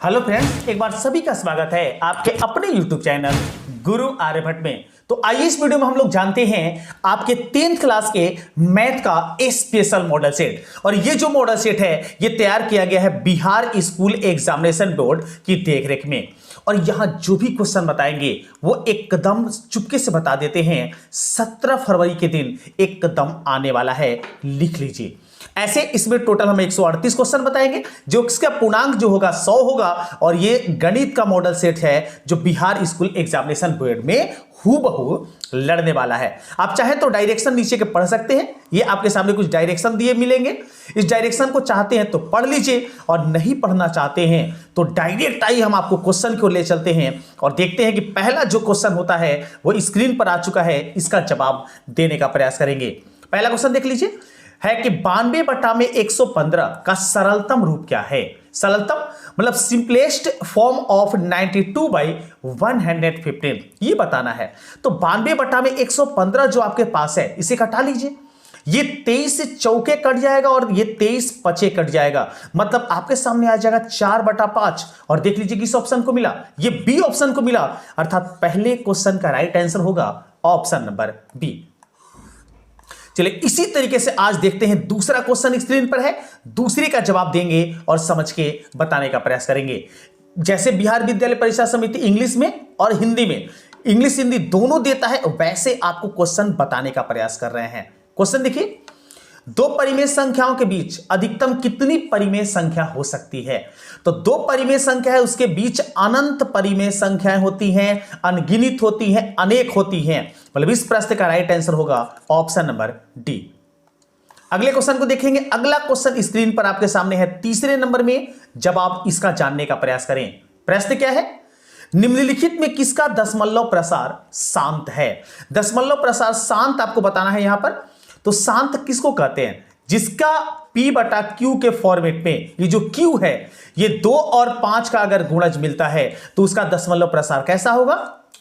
Hello friends, एक बार सभी का स्वागत है आपके अपने YouTube चैनल गुरु आर्यभट्ट में। तो आइए इस वीडियो में हम लोग जानते हैं आपके 10th क्लास के मैथ का स्पेशल मॉडल सेट। और ये जो मॉडल सेट है ये तैयार किया गया है बिहार स्कूल एग्जामिनेशन बोर्ड की देखरेख में। और यहां जो भी क्वेश्चन बताएंगे वो एकदम चुपके से बता देते हैं। 17 फरवरी के दिन एकदम आने वाला है, लिख लीजिए। ऐसे इसमें टोटल हम 138 क्वेश्चन बताएंगे, जो इसका पूर्णांक जो होगा 100 होगा। और ये गणित का मॉडल सेट है जो बिहार स्कूल एग्जामिनेशन बोर्ड में हूबहू लड़ने वाला है। आप चाहे तो डायरेक्शन नीचे के पढ़ सकते हैं, ये आपके सामने कुछ डायरेक्शन दिए मिलेंगे। इस डायरेक्शन को चाहते हैं तो पढ़ लीजिए, और नहीं पढ़ना चाहते हैं तो डायरेक्ट आई हम आपको क्वेश्चन को ले चलते हैं और देखते हैं कि पहला जो क्वेश्चन होता है वो स्क्रीन पर आ चुका है, इसका जवाब देने का प्रयास करेंगे। पहला क्वेश्चन देख लीजिए, है कि 92 बटा में 115 का सरलतम रूप क्या है। सरलतम मतलब सिंपलेस्ट फॉर्म ऑफ 92 बाई 115 ये बताना है। तो 92 बटा में 115 जो आपके पास है इसे घटा लीजिए। ये 23 से चौके कट जाएगा और ये 23 पचे कट जाएगा, मतलब आपके सामने आ जाएगा 4 बटा 5। और देख लीजिए किस ऑप्शन को मिला, ये बी ऑप्शन को मिला। अर्थात पहले क्वेश्चन का राइट आंसर होगा ऑप्शन नंबर बी। चलिए इसी तरीके से आज देखते हैं दूसरा क्वेश्चन स्क्रीन पर है, दूसरे का जवाब देंगे और समझ के बताने का प्रयास करेंगे। जैसे बिहार विद्यालय परीक्षा समिति इंग्लिश में और हिंदी में, इंग्लिश हिंदी दोनों देता है, वैसे आपको क्वेश्चन बताने का प्रयास कर रहे हैं। क्वेश्चन देखिए, दो परिमेय संख्याओं के बीच अधिकतम कितनी परिमेय संख्या हो सकती है। तो दो परिमेय संख्या है, उसके बीच अनंत परिमेय संख्याएं होती हैं, अनगिनत होती हैं, अनेक होती हैं। मतलब इस प्रश्न का राइट आंसर होगा ऑप्शन नंबर डी। अगले क्वेश्चन को देखेंगे। अगला क्वेश्चन स्क्रीन पर आपके सामने है, तीसरे नंबर में जवाब इसका जानने का प्रयास करें। प्रश्न क्या है, निम्नलिखित में किसका दशमलव प्रसार शांत है। दशमलव प्रसार शांत आपको बताना है। यहां पर तो शांत किसको कहते हैं, जिसका P बटा Q के फॉर्मेट में ये जो Q है ये 2 और 5 का अगर गुणज मिलता है तो उसका दशमलव प्रसार कैसा होगा,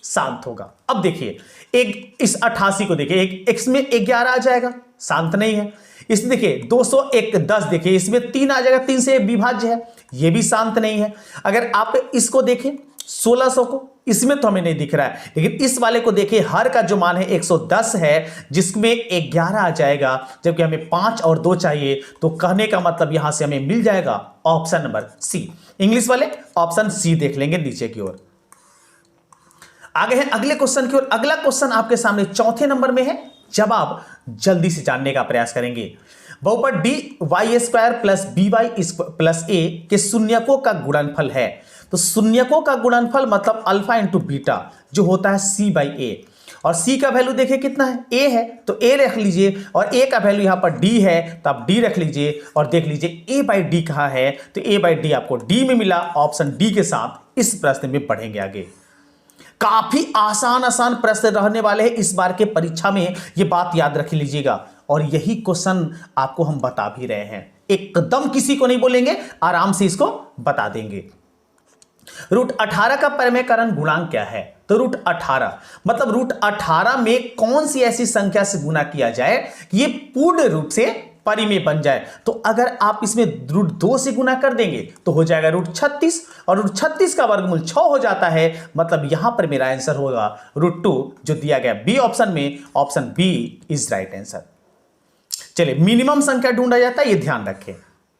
शांत होगा। अब देखिए एक इस 88 को देखिए, एक x में 11 आ जाएगा, शांत नहीं है। इस देखिए 201 10 देखिए, इसमें 3 आ जाएगा, 3 से विभाज्य है, ये भी शांत नहीं है। अगर आप इसको देखें 1600 को, इसमें तो हमें नहीं दिख रहा है, लेकिन इस वाले को देखिए, हर का जो मान है 110 है, जिसमें 11 आ जाएगा, जबकि हमें 5 और 2 चाहिए। तो कहने का मतलब यहां से हमें मिल जाएगा ऑप्शन नंबर सी। इंग्लिश वाले ऑप्शन सी देख लेंगे नीचे की ओर। आगे है अगले क्वेश्चन की ओर। अगला क्वेश्चन आपके सामने चौथे नंबर में है, जवाब जल्दी से जानने का प्रयास करेंगे। बहुपद D Y square plus B Y plus A के शून्यकों का गुणनफल है। तो शून्यकों का गुणनफल मतलब अल्फा इंटू बीटा जो होता है सी बाई ए। और सी का वैल्यू देखिए कितना है, ए है, तो ए रख लीजिए। और ए का वैल्यू यहां पर डी है तो आप डी रख लीजिए। और देख लीजिए ए बाई डी कहां है, तो ए बाई डी आपको डी में मिला। ऑप्शन डी के साथ इस प्रश्न में बढ़ेंगे आगे। काफी आसान प्रश्न रहने वाले हैं इस बार के परीक्षा में, ये बात याद रख लीजिएगा। और यही क्वेश्चन आपको हम बता भी रहे हैं, एकदम किसी को नहीं बोलेंगे, आराम से इसको बता देंगे। रूट 18 का परिमेयकरण गुणांक क्या है। तो रूट 18 मतलब रूट 18 में कौन सी ऐसी संख्या से गुना किया जाए कि ये पूर्ण रूप से परिमेय बन जाए। तो अगर आप इसमें रूट 2 से गुना कर देंगे तो हो जाएगा रूट 36, और रूट 36 का वर्गमूल 6 हो जाता है। मतलब यहां पर मेरा आंसर होगा रूट 2 जो दिया गया बी ऑप्शन में। Option B is right answer. चलिए मिनिमम संख्या ढूंढा जाता है, ये ध्यान रखें।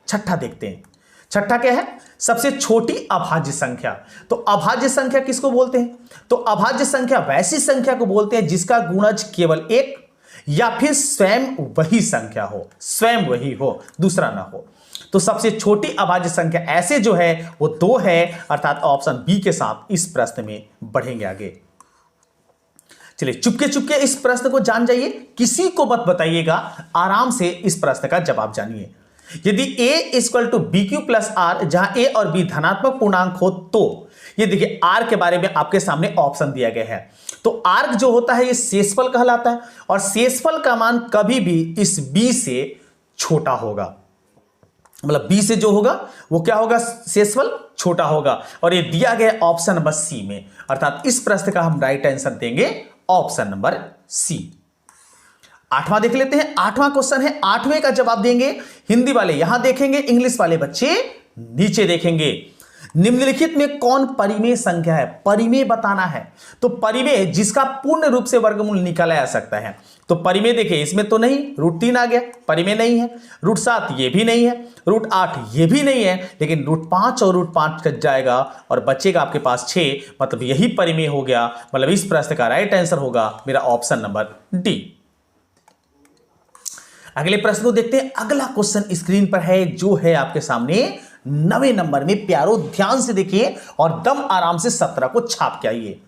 छठा देखते हैं, छठा क्या है, सबसे छोटी अभाज्य संख्या। तो अभाज्य संख्या किसको बोलते हैं, तो अभाज्य संख्या वैसी संख्या को बोलते हैं जिसका गुणज केवल एक या फिर स्वयं वही संख्या हो, स्वयं वही हो, दूसरा ना हो। तो सबसे छोटी अभाज्य संख्या ऐसे जो है वो 2 है, अर्थात ऑप्शन बी के साथ इस प्रश्न में बढ़ेंगे आगे। चलिए चुपके चुपके इस प्रश्न को जान जाइए, किसी को मत बताइएगा, आराम से इस प्रश्न का जवाब जानिए। यदि a equal to B Q plus R, जहां a और b धनात्मक पूर्णांक हो, तो ये देखिए r के बारे में आपके सामने ऑप्शन दिया गया है। तो r जो होता है ये शेषफल कहलाता है, और शेषफल का मान कभी भी इस b से छोटा होगा। मतलब b से जो होगा वो क्या होगा, शेषफल छोटा होगा। और ये दिया गया ऑप्शन नंबर सी में, अर्थात इस प्रश्न का हम राइट आंसर देंगे ऑप्शन नंबर सी। आठवां देख लेते हैं। आठवां क्वेश्चन है, आठवें का जवाब देंगे हिंदी वाले यहां देखेंगे, इंग्लिश वाले बच्चे नीचे देखेंगे। निम्नलिखित में कौन परिमेय संख्या है? परिमेय बताना है। तो परिमेय जिसका पूर्ण रूप से वर्गमूल निकाला जा सकता है। तो परिमेय देखिए, इसमें तो नहीं, √3 आ गया, परिमेय नहीं है। √7 ये भी नहीं है, √8 ये भी नहीं है, लेकिन √5 और √5 कट जाएगा और बचेगा आपके पास 6, मतलब यही परिमेय हो गया। मतलब इस प्रश्न का राइट आंसर होगा मेरा ऑप्शन नंबर डी। अगले प्रश्न को देखते हैं। अगला क्वेश्चन स्क्रीन पर है, जो है आपके सामने 9वें नंबर में। प्यारो ध्यान से देखिए और दम आराम से 17 को छाप के आइए।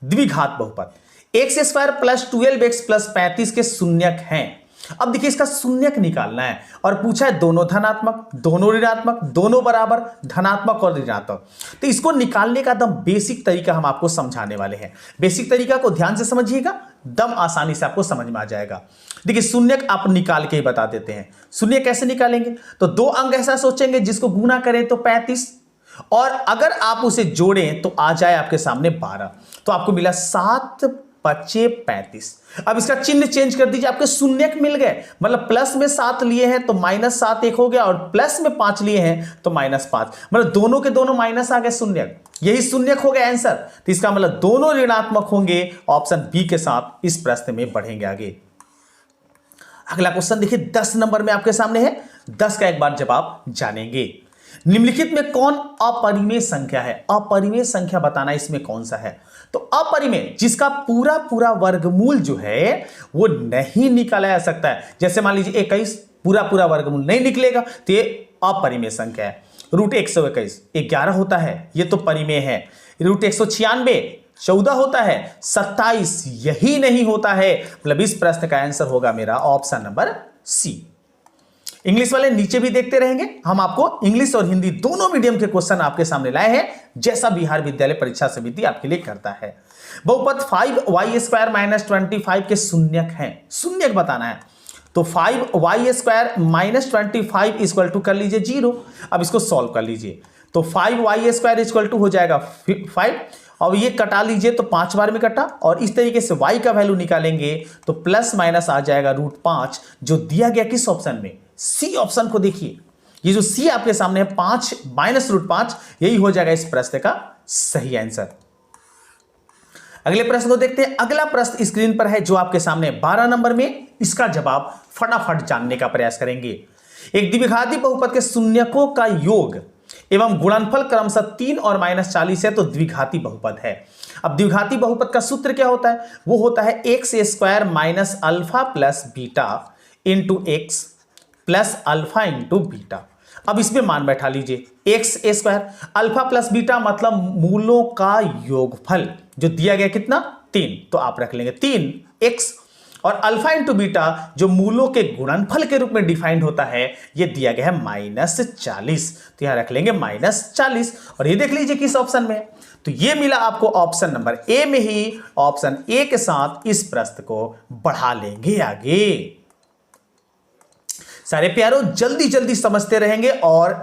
द्विघात बहुपद x² प्लस 12x प्लस 35 के शून्यक हैं। अब देखिए इसका शून्यक निकालना है और पूछा है दोनों धनात्मक, दोनों ऋणात्मक, दोनों बराबर, धनात्मक और ऋणात्मक। तो इसको निकालने का दम बेसिक तरीका हम आपको समझाने वाले हैं। बेसिक तरीका को ध्यान से समझिएगा, दम आसानी से आपको समझ में आ जाएगा। देखिए शून्यक आप निकाल के ही बता देते हैं। शून्य कैसे निकालेंगे? तो दो अंक ऐसा सोचेंगे जिसको गुना करें तो 35, और अगर आप उसे जोड़ें तो आ जाए आपके सामने 12। तो आपको मिला 7 × 35। अब इसका चिन्ह चेंज कर दीजिए, आपके शून्यक मिल गए। मतलब प्लस में 7 लिए हैं तो -7 एक हो गया, और प्लस में 5 लिए हैं तो -5। मतलब दोनों के दोनों माइनस आ गए शून्यक, यही शून्यक हो गया आंसर। तो इसका मतलब दोनों ऋणात्मक होंगे। ऑप्शन बी के साथ इस प्रश्न में बढ़ेंगे आगे। अगला क्वेश्चन देखिए 10 नंबर में आपके सामने है। 10 का एक बार जवाब जानेंगे। निम्नलिखित में कौन अपरिमेय संख्या है? अपरिमेय संख्या बताना इसमें कौन सा है? तो अपरिमेय जिसका पूरा पूरा वर्गमूल जो है वो नहीं निकाला जा सकता है। जैसे मान लीजिए 21 पूरा पूरा वर्गमूल नहीं निकलेगा तो ये अपरिमेय संख्या है। √121 11 होता है, ये तो परिमेय है। √196 14 होता है, 27 यही नहीं होता है। मतलब इस प्रश्न का आंसर होगा मेरा ऑप्शन नंबर सी। इंग्लिश वाले नीचे भी देखते रहेंगे, हम आपको इंग्लिश और हिंदी दोनों मीडियम के क्वेश्चन आपके सामने लाए हैं, जैसा बिहार विद्यालय परीक्षा समिति आपके लिए करता है। बहुपद 5y² - 25 के शून्यक हैं। शून्यक बताना है। तो 5y² - 25 इक्वल टू कर लीजिए 0। अब इसको सॉल्व कर लीजिए। तो 5y² इक्वल टू हो जाएगा 5। अब ये कटा लीजिए तो 5 बार में कटा, और इस तरीके से y का वैल्यू निकालेंगे तो प्लस माइनस आ जाएगा √5, जो दिया गया किस ऑप्शन में? सी ऑप्शन को देखिए। ये जो सी आपके सामने है 5 - √5, यही हो जाएगा इस प्रश्न का सही आंसर। अगले प्रश्न को देखते हैं। अगला प्रश्न स्क्रीन पर है जो आपके सामने 12 नंबर में। इसका जवाब फटाफट जानने का प्रयास करेंगे। एक द्विघाती बहुपद के शून्यकों का योग एवं गुणनफल क्रमशः 3 और -40 है तो द्विघाती बहुपद है। अब द्विघाती बहुपद का सूत्र क्या होता है? वो होता है x² - alpha plus beta into x plus alpha into beta. अब इसमें मान बैठा लीजिए। x² अल्फा प्लस बीटा मतलब मूलों का योगफल, जो दिया गया कितना? 3, तो आप रख लेंगे 3x, और अल्फा इंटू बीटा जो मूलों के गुणनफल के रूप में डिफाइंड होता है, ये दिया गया है -40, तो यहां रख लेंगे -40। और ये देख लीजिए किस ऑप्शन में है। तो ये मिला आपको ऑप्शन नंबर ए में ही। ऑप्शन ए के साथ इस प्रश्न को बढ़ा लेंगे आगे। सारे प्यारों जल्दी जल्दी समझते रहेंगे और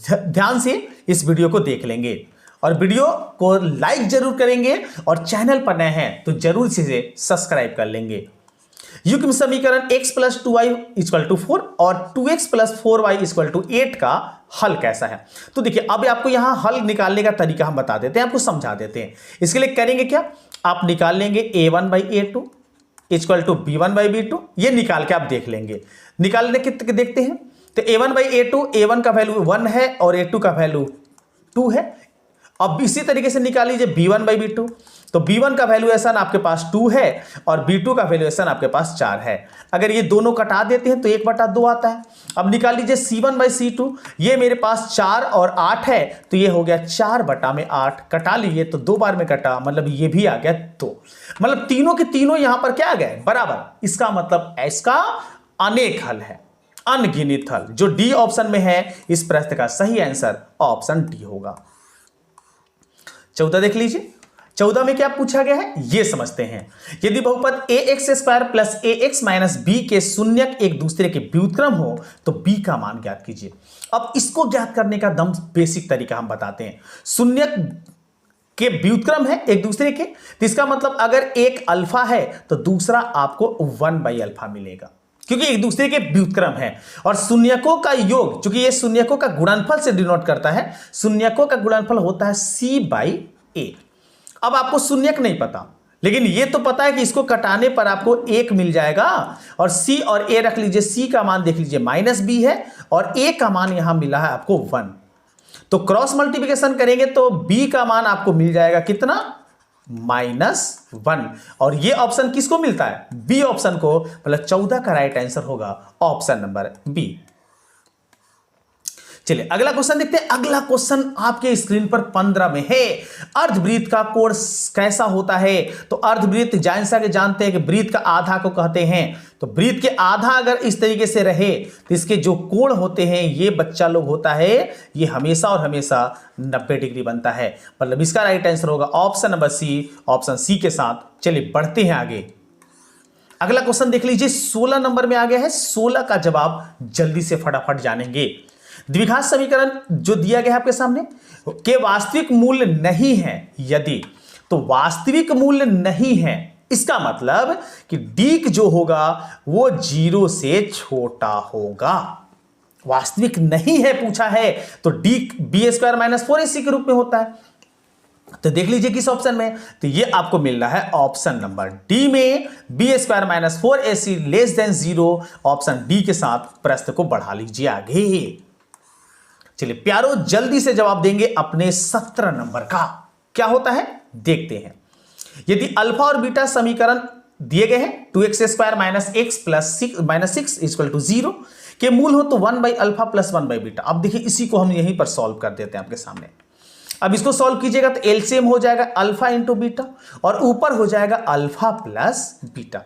ध्यान से इस वीडियो को देख लेंगे, और वीडियो को लाइक जरूर करेंगे, और चैनल पर नए हैं तो जरूर इसे सब्सक्राइब कर लेंगे। युग्म समीकरण x + 2y = 4 और 2x + 4y = 8 का हल कैसा है? तो देखिए अब आपको यहां हल निकालने का तरीका हम बता देते हैं, आपको समझा देते हैं। इसके लिए करेंगे क्या? आप निकाल लेंगे a1/a2 = b1/b2। ये निकाल के आप देख लेंगे। निकालने के देखते हैं। तो a1/a2, a1 का वैल्यू 1 है और a2 का वैल्यू 2 है। अब इसी तरीके से निकाल लीजिए b1/b2। तो b1 का वैल्यूएशन आपके पास 2 है और b2 का वैल्यूएशन आपके पास 4 है। अगर ये दोनों कटा देते हैं तो 1/2 आता है। अब निकाल लीजिए c1/c2। ये मेरे पास 4 और 8 है, तो ये हो गया 4/8। कटा लीजिए तो 2 बार में कटा, मतलब ये भी आ गया 2। मतलब तीनों के तीनों यहां पर क्या आ गए? बराबर। इसका मतलब इसका अनेक हल है, अनगिनत हल, जो डी ऑप्शन में है। इस प्रश्न का सही आंसर ऑप्शन डी होगा। 14 देख लीजिए। 14 में क्या पूछा गया है ये समझते हैं। यदि बहुपद ax² plus ax minus b के शून्यक एक दूसरे के व्युत्क्रम हो तो b का मान ज्ञात कीजिए। अब इसको ज्ञात करने का दम बेसिक तरीका हम बताते हैं। शून्यक के व्युत्क्रम है एक दूसरे के, तो इसका मतलब अगर एक अल्फा है तो दूसरा आपको 1/अल्फा मिलेगा, क्योंकि एक दूसरे के व्युत्क्रम है। और शून्यकों का योग, क्योंकि ये शून्यकों का गुणनफल से डिनोट करता है, शून्यकों का गुणनफल होता है c/a। अब आपको शून्यक नहीं पता, लेकिन ये तो पता है कि इसको कटाने पर आपको 1 मिल जाएगा, और c और a रख लीजिए। c का मान देख लीजिए -b है और a का मान यहां मिला है आपको 1। तो क्रॉस मल्टीप्लिकेशन करेंगे तो b का मान आपको मिल जाएगा कितना, -1। और ये ऑप्शन किसको मिलता है, बी ऑप्शन को, मतलब 14 का राइट आंसर होगा ऑप्शन नंबर बी। चलिए अगला क्वेश्चन देखते हैं। अगला क्वेश्चन आपके स्क्रीन पर 15 में है। अर्धवृत्त का कोण कैसा होता है? तो अर्धवृत्त जैसा कि जानते हैं कि वृत्त का आधा को कहते हैं, तो वृत्त के आधा अगर इस तरीके से रहे तो इसके जो कोण होते हैं ये बच्चा लोग होता है, ये हमेशा और हमेशा 90 डिग्री बनता है। मतलब इसका राइट आंसर होगा option number C, option C के साथ। चलिए बढ़ते हैं आगे। अगला क्वेश्चन देख लीजिए, 16 नंबर में आ गया है। 16 का जवाब जल्दी से फटाफट जानेंगे। द्विघात समीकरण जो दिया गया है आपके सामने के वास्तविक मूल्य नहीं है यदि, तो वास्तविक मूल्य नहीं है इसका मतलब कि d जो होगा वो 0 से छोटा होगा। वास्तविक नहीं है पूछा है तो d b² - 4ac के रूप में होता है। तो देख लीजिए किस ऑप्शन में, तो ये आपको मिल रहा है ऑप्शन नंबर डी में, b² - 4ac < 0। ऑप्शन डी के साथ प्रश्न को बढ़ा लीजिए आगे। चलिए प्यारो जल्दी से जवाब देंगे अपने 17 नंबर का। क्या होता है देखते हैं। यदि अल्फा और बीटा समीकरण दिए गए हैं 2x² - x + 6 = 0 के मूल हो तो 1/α + 1/बीटा। अब देखिए इसी को हम यहीं पर सॉल्व कर देते हैं आपके सामने। अब इसको सॉल्व कीजिएगा तो एलसीएम हो जाएगा अल्फा × बीटा और ऊपर हो जाएगा अल्फा प्लस बीटा।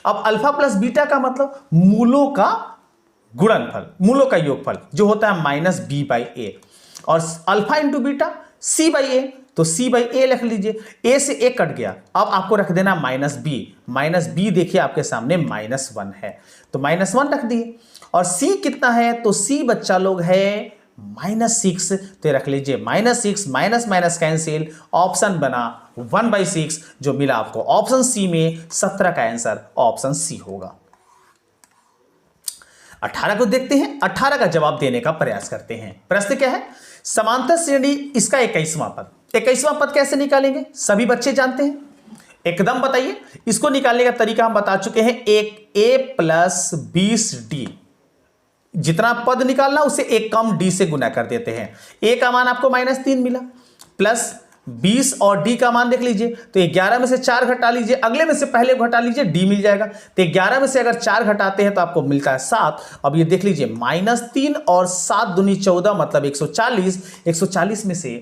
अब अल्फा प्लस बीटा का मतलब मूलों का गुणनफल, मूलों का योगफल जो होता है -b/a, और अल्फा × बीटा c/a, तो c/a लिख लीजिए। a से a कट गया, अब आपको रख देना -b देखिए आपके सामने -1 है तो -1 रख दिए। और c कितना है, तो c बच्चा लोग है -6, तो रख लीजिए -6 माइनस कैंसिल, ऑप्शन बना 1/6 जो मिला आपको ऑप्शन सी में। 17 का आंसर ऑप्शन सी होगा। 18 को देखते हैं। 18 का जवाब देने का प्रयास करते हैं। प्रश्न क्या है, समांतर श्रेणी इसका 21वां पद। 21वां पद कैसे निकालेंगे सभी बच्चे जानते हैं, एकदम बताइए। इसको निकालने का तरीका हम बता चुके हैं, एक a + 20d, जितना पद निकालना उसे एक कम d से गुना कर देते हैं। a का मान आपको -3 मिला, प्लस 20 और d का मान देख लीजिए, तो 11 में से 4 घटा लीजिए, अगले में से पहले घटा लीजिए, d मिल जाएगा। तो 11 में से अगर 4 घटाते हैं तो आपको मिलता है 7। अब ये देख लीजिए -3 और 7 दूनी 14 मतलब 140। 140 में से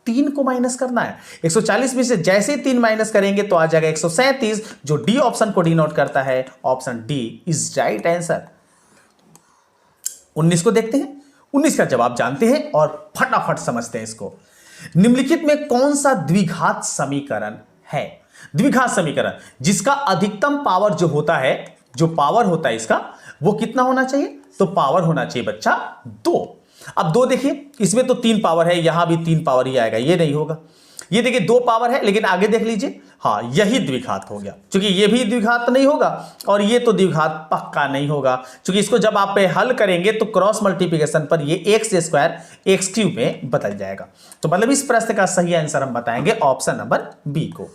3 को माइनस करना है। 140 में से जैसे ही 3 माइनस करेंगे तो आ जाएगा 137, जो डी ऑप्शन को डिनोट करता है। Option D is right answer. 19 को देखते हैं। 19 का जवाब जानते हैं और फटाफट समझते हैं इसको। निम्नलिखित में कौन सा द्विघात समीकरण है? द्विघात समीकरण जिसका अधिकतम पावर जो होता है, जो पावर होता है इसका, वो कितना होना चाहिए, तो पावर होना चाहिए बच्चा 2। अब 2 देखिए, इसमें तो 3 पावर है, यहां भी 3 पावर ही आएगा, ये नहीं होगा। ये देखिए 2 पावर है, लेकिन आगे देख लीजिए, हाँ यही द्विघात हो गया, क्योंकि ये भी द्विघात नहीं होगा और ये तो द्विघात पक्का नहीं होगा, क्योंकि इसको जब आप हल करेंगे तो क्रॉस मल्टीप्लिकेशन पर ये x² x³ में बदल जाएगा। तो मतलब इस प्रश्न का सही आंसर हम बताएंगे ऑप्शन नंबर बी को।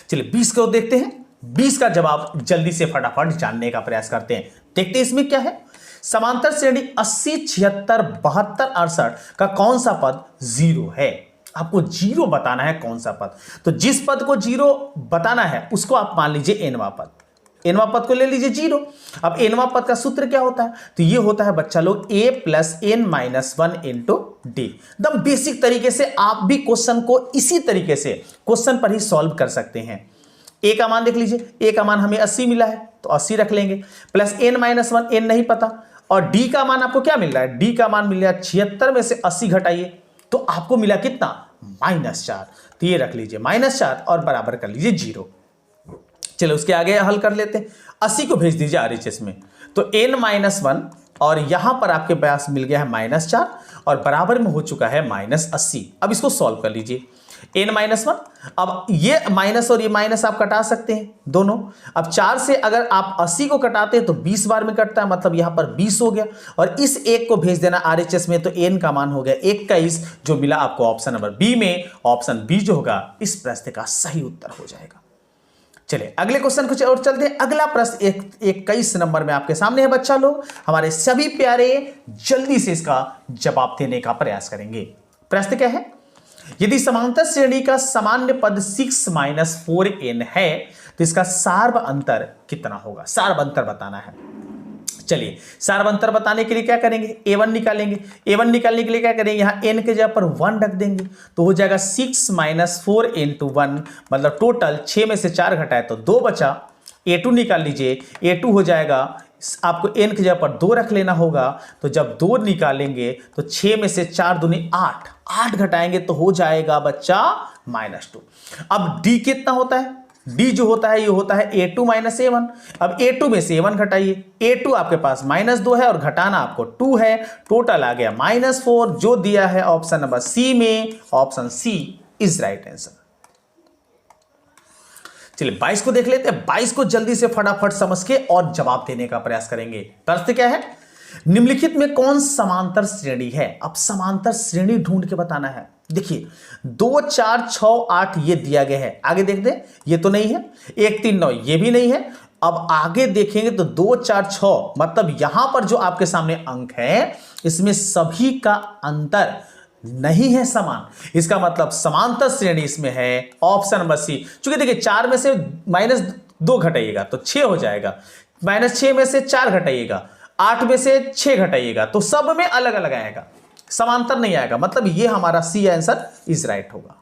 चलिए 20 को देखते हैं। 20 का जवाब जल्दी से फटाफट जानने का प्रयास करते हैं। देखते हैं इसमें क्या है। समांतर श्रेणी 80, 76, 72, 68 का कौन सा पद 0 है? आपको 0 बताना है कौन सा पद। तो जिस पद को 0 बताना है उसको आप मान लीजिए एनवां पद। एनवां पद को ले लीजिए 0। अब एनवां पद का सूत्र क्या होता है, तो ये होता है बच्चा लोग a + n - 1 × d। एकदम बेसिक तरीके से आप भी क्वेश्चन को इसी तरीके से क्वेश्चन पर ही सॉल्व कर सकते हैं। a का मान देख लीजिए, a का मान हमें 80 मिला है तो 80 रख लेंगे, प्लस n - 1, n नहीं पता, और d का मान आपको क्या मिल रहा है, d का मान मिल रहा है 76 में से 80 घटाइए तो आपको मिला कितना, -4। तो ये रख लीजिए -4 और बराबर कर लीजिए 0। चलो उसके आगे हल कर लेते हैं। 80 को भेज दीजिए RHS में, तो n - 1 और यहां पर आपके पास मिल गया है -4 और बराबर में हो चुका है -80। अब इसको सॉल्व कर लीजिए। n-1। अब ये माइनस और ये माइनस आप कटा सकते हैं दोनों। अब 4 से अगर आप 80 को कटाते हैं तो 20 बार में कटता है, मतलब यहां पर 20 हो गया, और इस एक को भेज देना RHS में, तो n का मान हो गया 21, जो मिला आपको ऑप्शन नंबर बी में। ऑप्शन बी जो होगा इस प्रश्न का सही उत्तर हो जाएगा। चलिए अगले क्वेश्चन कुछ और चलते हैं। अगला प्रश्न 21 नंबर में आपके सामने है बच्चा लोग। हमारे सभी प्यारे जल्दी से इसका जवाब देने का प्रयास करेंगे। प्रश्न क्या है, यदि समांतर श्रेणी का सामान्य पद 6 - 4n है तो इसका सार्व अंतर कितना होगा? सार्व अंतर बताना है। चलिए सार्व अंतर बताने के लिए क्या करेंगे, a1 निकालेंगे। a1 निकालने के लिए क्या करेंगे, यहां n के जगह पर 1 रख देंगे, तो हो जाएगा 6 - 4 × 1, मतलब टोटल 6 में से 4 घटाए तो 2 बचा। a2 निकाल लीजिए, a2 हो जाएगा, आपको n की जगह पर 2 रख लेना होगा, तो जब 2 निकालेंगे तो 6 में से 4 दूनी 8, 8 घटाएंगे तो हो जाएगा बच्चा -2। अब d कितना होता है, d जो होता है ये होता है a2 - a1। अब a2 में से a1 घटाइए, a2 आपके पास -2 है और घटाना आपको 2 है, टोटल आ गया -4, जो दिया है ऑप्शन नंबर सी में। Option C is right answer. चलिए 22 को देख लेते हैं। 22 को जल्दी से फटाफट समझ के और जवाब देने का प्रयास करेंगे। प्रश्न क्या है, निम्नलिखित में कौन समांतर श्रेणी है? अब समांतर श्रेणी ढूंढ के बताना है। देखिए 2 4 6 8 ये दिया गया है, आगे देखते हैं, ये तो नहीं है। 1 3 9 ये भी नहीं है। अब आगे देखेंगे तो 2 4 6, मतलब यहां पर जो आपके सामने अंक है इसमें सभी का अंतर नहीं है समान, इसका मतलब समांतर श्रेणी इसमें है ऑप्शन नंबर सी। चूंकि देखिए 4 में से -2 घटाइएगा तो 6 हो जाएगा, -6 में से 4 घटाइएगा, 8 में से 6 घटाइएगा, तो सब में अलग अलग आएगा, समांतर नहीं आएगा, मतलब ये हमारा सी आंसर इज राइट होगा।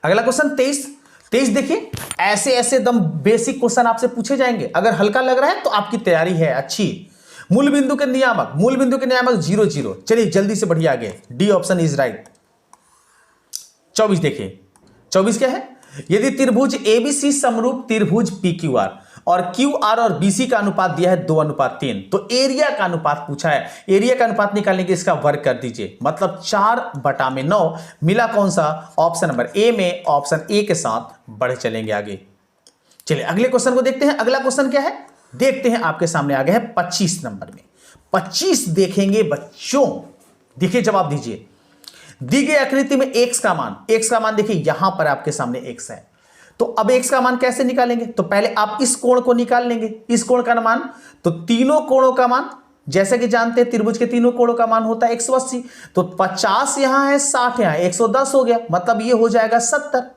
अगला क्वेश्चन 23 देखिए, ऐसे ऐसे दम बेसिक क्वेश्चन आपसे पूछे जाएंगे। अगर हल्का लग रहा है तो आपकी तैयारी है अच्छी। मूल बिंदु के नियामक 0 0। चलिए जल्दी से बढ़िया आगे, डी ऑप्शन इज राइट। 24 देखिए, 24 क्या है, यदि त्रिभुज एबीसी समरूप त्रिभुज PQR और QR और BC का अनुपात दिया है 2:3, तो एरिया का अनुपात पूछा है। एरिया का अनुपात निकालने के इसका वर्ग कर दीजिए, मतलब 4/9 मिला कौन सा, ऑप्शन नंबर ए में। ऑप्शन ए के साथ बढ़े चलेंगे आगे। चलिए अगले क्वेश्चन को देखते हैं। अगला क्वेश्चन क्या है, देखते हैं, आपके सामने आ गया है 25 नंबर में। 25 देखेंगे बच्चों, देखिए जवाब दीजिए। दी गई आकृति में x का मान देखिए यहां पर आपके सामने x है, तो अब x का मान कैसे निकालेंगे, तो पहले आप इस कोण को निकाल लेंगे, इस कोण का मान, तो तीनों कोणों का मान जैसे कि जानते हैं त्रिभुज के तीनों कोणों का मान होता है 180, तो 50 यहां है, 60 यहां, 110 हो गया, मतलब ये हो जाएगा 70।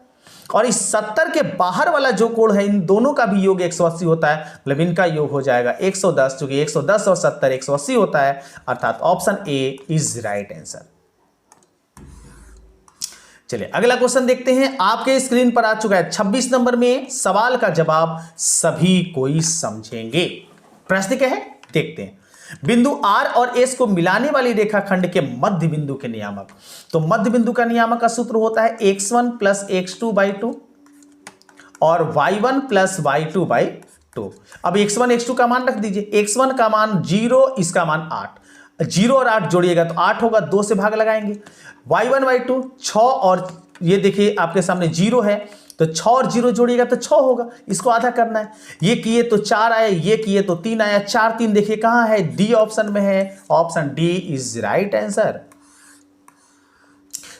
और इस 70 के बाहर वाला जो कोण है इन दोनों का भी योग 180 होता है, मतलब इनका योग हो जाएगा 110, क्योंकि 110 और 70 180 होता है, अर्थात option A is right answer. चलिए अगला क्वेश्चन देखते हैं, आपके स्क्रीन पर आ चुका है 26 नंबर में। सवाल का जवाब सभी कोई समझेंगे। प्रश्न क्या है देखते हैं। बिंदु R और S को मिलाने वाली रेखाखंड के मध्य बिंदु के नियामक, तो मध्य बिंदु का नियामक का सूत्र होता है x1 + x2/2 और y1 + y2/2। अब x1 x2 का मान रख दीजिए, x1 का मान 0, इसका मान 8, 0 और 8 जोड़िएगा तो 8 होगा, 2 से भाग लगाएंगे। y1 y2 6, और ये देखिए आपके सामने 0 है, तो 6 और 0 जोड़िएगा तो 6 होगा, इसको आधा करना है। ये किए तो 4 आया, ये किए तो 3 आया, 4 3 देखिए कहां है, डी ऑप्शन में है। Option D is right answer.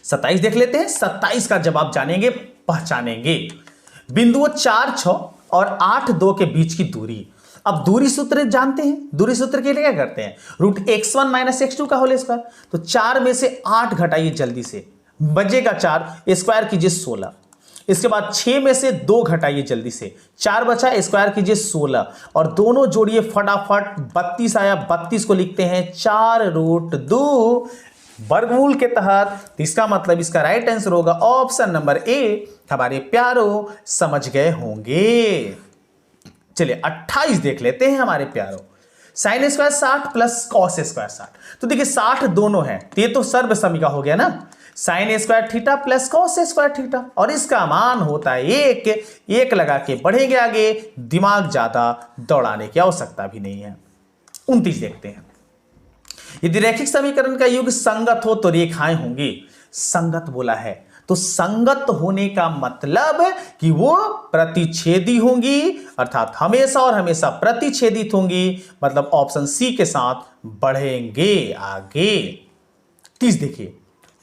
27 देख लेते हैं। 27 का जवाब जानेंगे, पहचानेंगे। बिंदुओं 4 6 और 8 2 के बीच की दूरी। अब दूरी सूत्र जानते हैं, दूरी सूत्र के लिए क्या करते हैं, √x1 - x2 का होल स्क्वायर, तो 4 में से 8 घटाइए जल्दी से, बचेगा 4, स्क्वायर कीजिए 16। इसके बाद 6 में से 2 घटाइए जल्दी से, 4 बचा, स्क्वायर कीजिए 16, और दोनों जोड़िए फटाफट, 32 आया, 32 को लिखते हैं 4√2 वर्गमूल के तहत, तो इसका मतलब इसका राइट आंसर होगा ऑप्शन नंबर ए। हमारे प्यारों समझ गए होंगे। चलिए 28 देख लेते हैं हमारे प्यारों। sin² 60 + cos² 60, तो देखिए 60 दोनों है, तो ये तो सर्वसमी का हो गया ना, sin² θ + cos² θ, और इसका मान होता है 1 लगा के बढ़ेंगे आगे, दिमाग ज्यादा दौड़ाने की आवश्यकता भी नहीं है। 29 देखते हैं। यदि रैखिक समीकरण का युग संगत हो तो रेखाएं होंगी। संगत बोला है। तो संगत होने का मतलब कि वो प्रतिच्छेदी होंगी, अर्थात हमेशा और हमेशा प्रतिच्छेदित होंगी, मतलब ऑप्शन सी के साथ बढ़ेंगे आगे। 30 देखिए,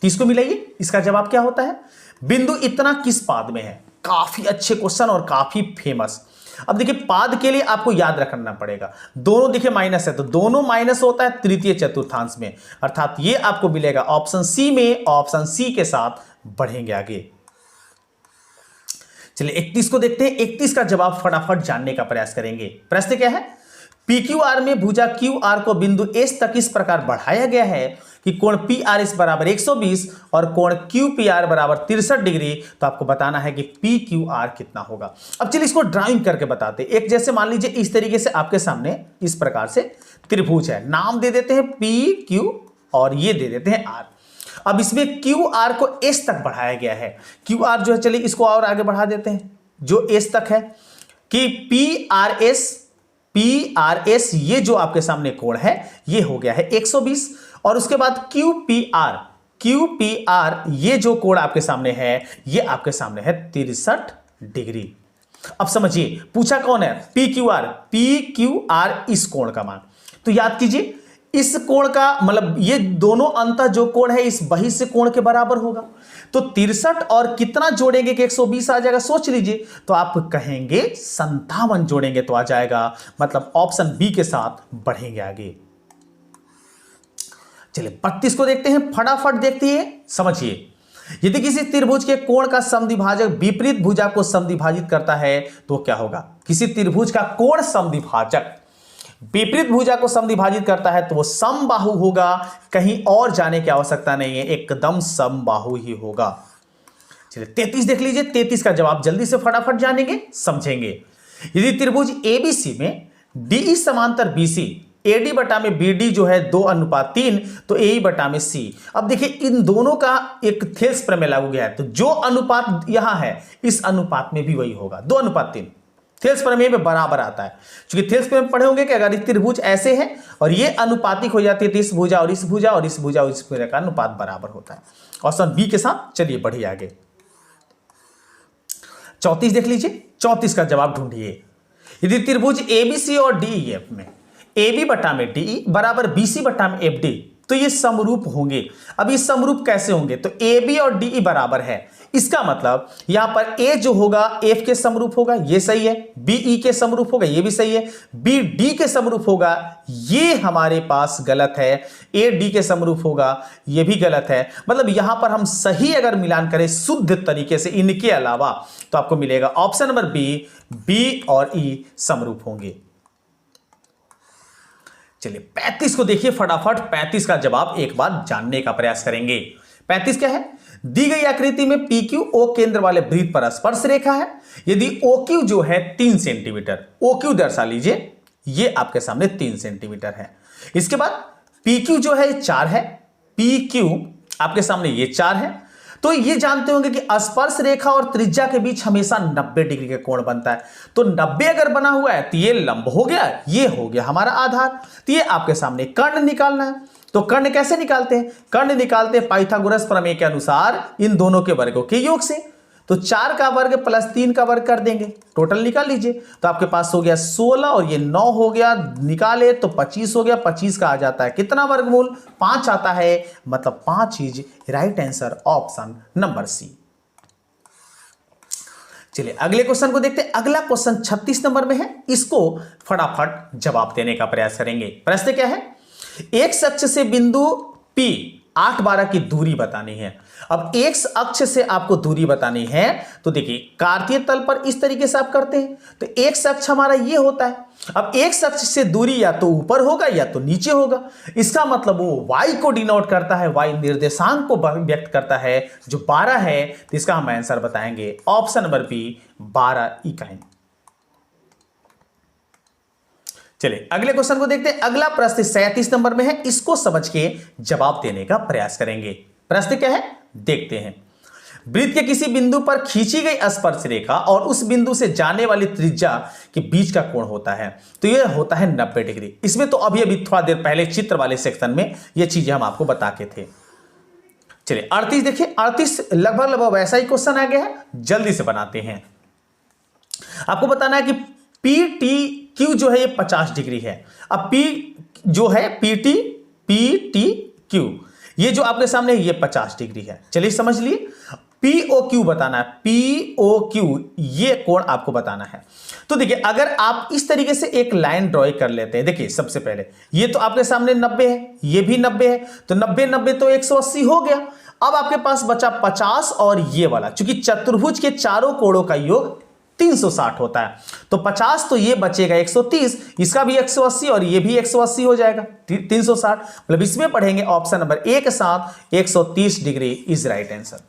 30 को मिलाइए, इसका जवाब क्या होता है? बिंदु इतना किस पाद में है? काफी अच्छे क्वेश्चन और काफी फेमस। अब देखिए पाद के लिए आपको याद रखना पड़ेगा, दोनों देखिए माइनस है तो दोनों माइनस होता है तृतीय चतुर्थांश में, अर्थात ये आपको मिलेगा ऑप्शन सी में, ऑप्शन सी के साथ बढ़ेंगे आगे। चलिए 31 को देखते हैं, 31 का जवाब फटाफट जानने का प्रयास करेंगे। प्रश्न क्या है? PQR में भुजा QR को बिंदु S तक इस प्रकार बढ़ाया गया है कि कोण PRS बराबर 120 और कोण QPR बराबर 63 डिग्री। तो आपको बताना है कि PQR कितना होगा। अब चलिए इसको ड्राइंग करके बताते हैं। एक जैसे मान लीजिए इस तरीके से आपके सामने इस प्रकार से त्रिभुज है, नाम दे देते हैं PQ और ये दे देते हैं R। अब इसमें QR को S तक बढ़ाया गया है। QR जो है, चलिए इसको और आगे बढ़ा देते हैं, जो S तक है कि PRS ये जो आपके सामने कोण है ये हो गया है 120 और उसके बाद QPR ये जो कोण आपके सामने है ये आपके सामने है 63 डिग्री। अब समझिए पूछा कौन है? PQR इस कोण का मान। तो याद कीजिए इस कोण का मतलब ये दोनों अंतः जो कोण है इस बहिष्ठ कोण के बराबर होगा। तो 63 और कितना जोड़ेंगे कि 120 आ जाएगा? सोच लीजिए। तो आप कहेंगे 57 जोड़ेंगे तो आ जाएगा, मतलब ऑप्शन बी के साथ बढ़ेंगे आगे। चलिए 32 को देखते हैं, फटाफट देखते हैं, समझिए। यदि किसी त्रिभुज के कोण का समद्विभाजक विपरीत भुजा को समद्विभाजित करता है तो क्या होगा? किसी त्रिभुज का कोण समद्विभाजक विपरीत भुजा को समद्विभाजित करता है तो वो समबाहु होगा, कहीं और जाने की आवश्यकता नहीं है, एकदम समबाहु ही होगा। चलिए 33 देख लीजिए, 33 का जवाब जल्दी से फटाफट जानेंगे, समझेंगे। यदि त्रिभुज ABC में DE समांतर BC, AD बटा में BD जो है 2:3 तो AE बटा में C। अब देखिए इन दोनों का एक थेल्स प्रमेय लागू गया है, तो जो अनुपात यहां है इस अनुपात में भी वही होगा, 2:3। थेल्स प्रमेय में बराबर आता है, क्योंकि थेल्स प्रमेय पढ़े होंगे कि अगर इस त्रिभुज ऐसे है और ये अनुपातिक हो जाती है तो इस भुजा और इस भुजा और इस भुजा और इस भुजा का अनुपात बराबर होता है। ऑप्शन बी के साथ चलिए बढ़िए आगे। 34 देख लीजिए, 34 का जवाब ढूंढिए। यदि त्रिभुज ABC और DEF में AB बटा में DE बराबर BC बटा में FD तो ये समरूप होंगे। अब ये समरूप कैसे होंगे? तो AB और DE बराबर है, इसका मतलब यहां पर A जो होगा F के समरूप होगा, ये सही है, BE के समरूप होगा, ये भी सही है, B D के समरूप होगा, ये हमारे पास गलत है, A D के समरूप होगा, ये भी गलत है। मतलब यहां पर हम सही अगर मिलान करें शुद्ध तरीके से इनके अलावा तो आपको मिलेगा ऑप्शन नंबर B और E समरूप होंगे। चलिए 35 को देखिए फटाफट, 35 का जवाब एक बार जानने का प्रयास करेंगे। 35 क्या है? दी गई आकृति में PQ O केंद्र वाले वृत्त पर स्पर्श रेखा है। यदि OQ जो है 3 सेंटीमीटर, OQ दर्शा लीजिए, ये आपके सामने 3 सेंटीमीटर है। इसके बाद PQ जो है 4 है, PQ आपके सामने ये 4 है। तो ये जानते होंगे कि स्पर्श रेखा और त्रिज्या के बीच हमेशा 90 डिग्री का कोण बनता है। तो 90 अगर बना हुआ है तो ये लंब हो गया, ये हो गया हमारा आधार। तो ये आपके सामने कर्ण निकालना है। तो कर्ण कैसे निकालते हैं? कर्ण निकालते हैं पाइथागोरस प्रमेय के अनुसार इन दोनों के वर्गों के योग से। तो 4 का वर्ग प्लस 3 का वर्ग कर देंगे, टोटल निकाल लीजिए। तो आपके पास हो गया 16 और ये 9 हो गया, निकाले तो 25 हो गया। 25 का आ जाता है कितना वर्गमूल? 5 आता है, मतलब 5 is right answer, option number C. चलिए अगले क्वेश्चन को देखते हैं। अगला क्वेश्चन 36 नंबर में है, इसको फटाफट जवाब देने का प्रयास करेंगे। प्रश्न क्या है? एक अक्ष से बिंदु P 8-12 की दूरी बतानी है। अब एक अक्ष से आपको दूरी बतानी है तो देखिए कार्तीय तल पर इस तरीके से आप करते हैं तो एक अक्ष हमारा ये होता है। अब एक अक्ष से दूरी या तो ऊपर होगा या तो नीचे होगा, इसका मतलब वो y को डिनोट करता है, y निर्देशांक को व्यक्त करता है जो 12 है। तो इसका हम आंसर बताएंगे ऑप्शन नंबर बी 12 इकाई। चलिए अगले क्वेश्चन को देखते हैं। अगला प्रश्न 37 नंबर में है, इसको समझ के जवाब देने का प्रयास करेंगे। प्रश्न क्या है देखते हैं। वृत्त के किसी बिंदु पर खींची गई स्पर्श रेखा और उस बिंदु से जाने वाली त्रिज्या के बीच का कोण होता है, तो यह होता है 90 डिग्री। इसमें तो अभी थोड़ा देर पहले चित्र वाले सेक्शन में यह चीजें हम आपको बता के थे। चलिए 38 देखिए, 38 लगभग लगभग वैसा ही क्वेश्चन आ गया है, जल्दी से बनाते हैं। आपको बताना है कि पी टी क्यू जो है ये 50 डिग्री है। अब पी जो है पी टी क्यू ये जो आपके सामने ये 50 डिग्री है। चलिए समझ लिए, पी ओ क्यू बताना है, पी ओ क्यू ये कोण आपको बताना है। तो देखिए अगर आप इस तरीके से एक लाइन ड्रॉ कर लेते हैं, देखिए सबसे पहले ये तो आपके सामने 90 है, ये भी 90 है, तो 90 90 तो 180 हो गया। अब आपके पास बचा 50 और ये वाला, चूंकि चतुर्भुज के चारों कोणों का योग 360 होता है, तो 50 तो ये बचेगा 130, इसका भी 180 और ये भी 180 हो जाएगा 360। मतलब इसमें पढ़ेंगे ऑप्शन नंबर ए के साथ 130 डिग्री इज राइट आंसर।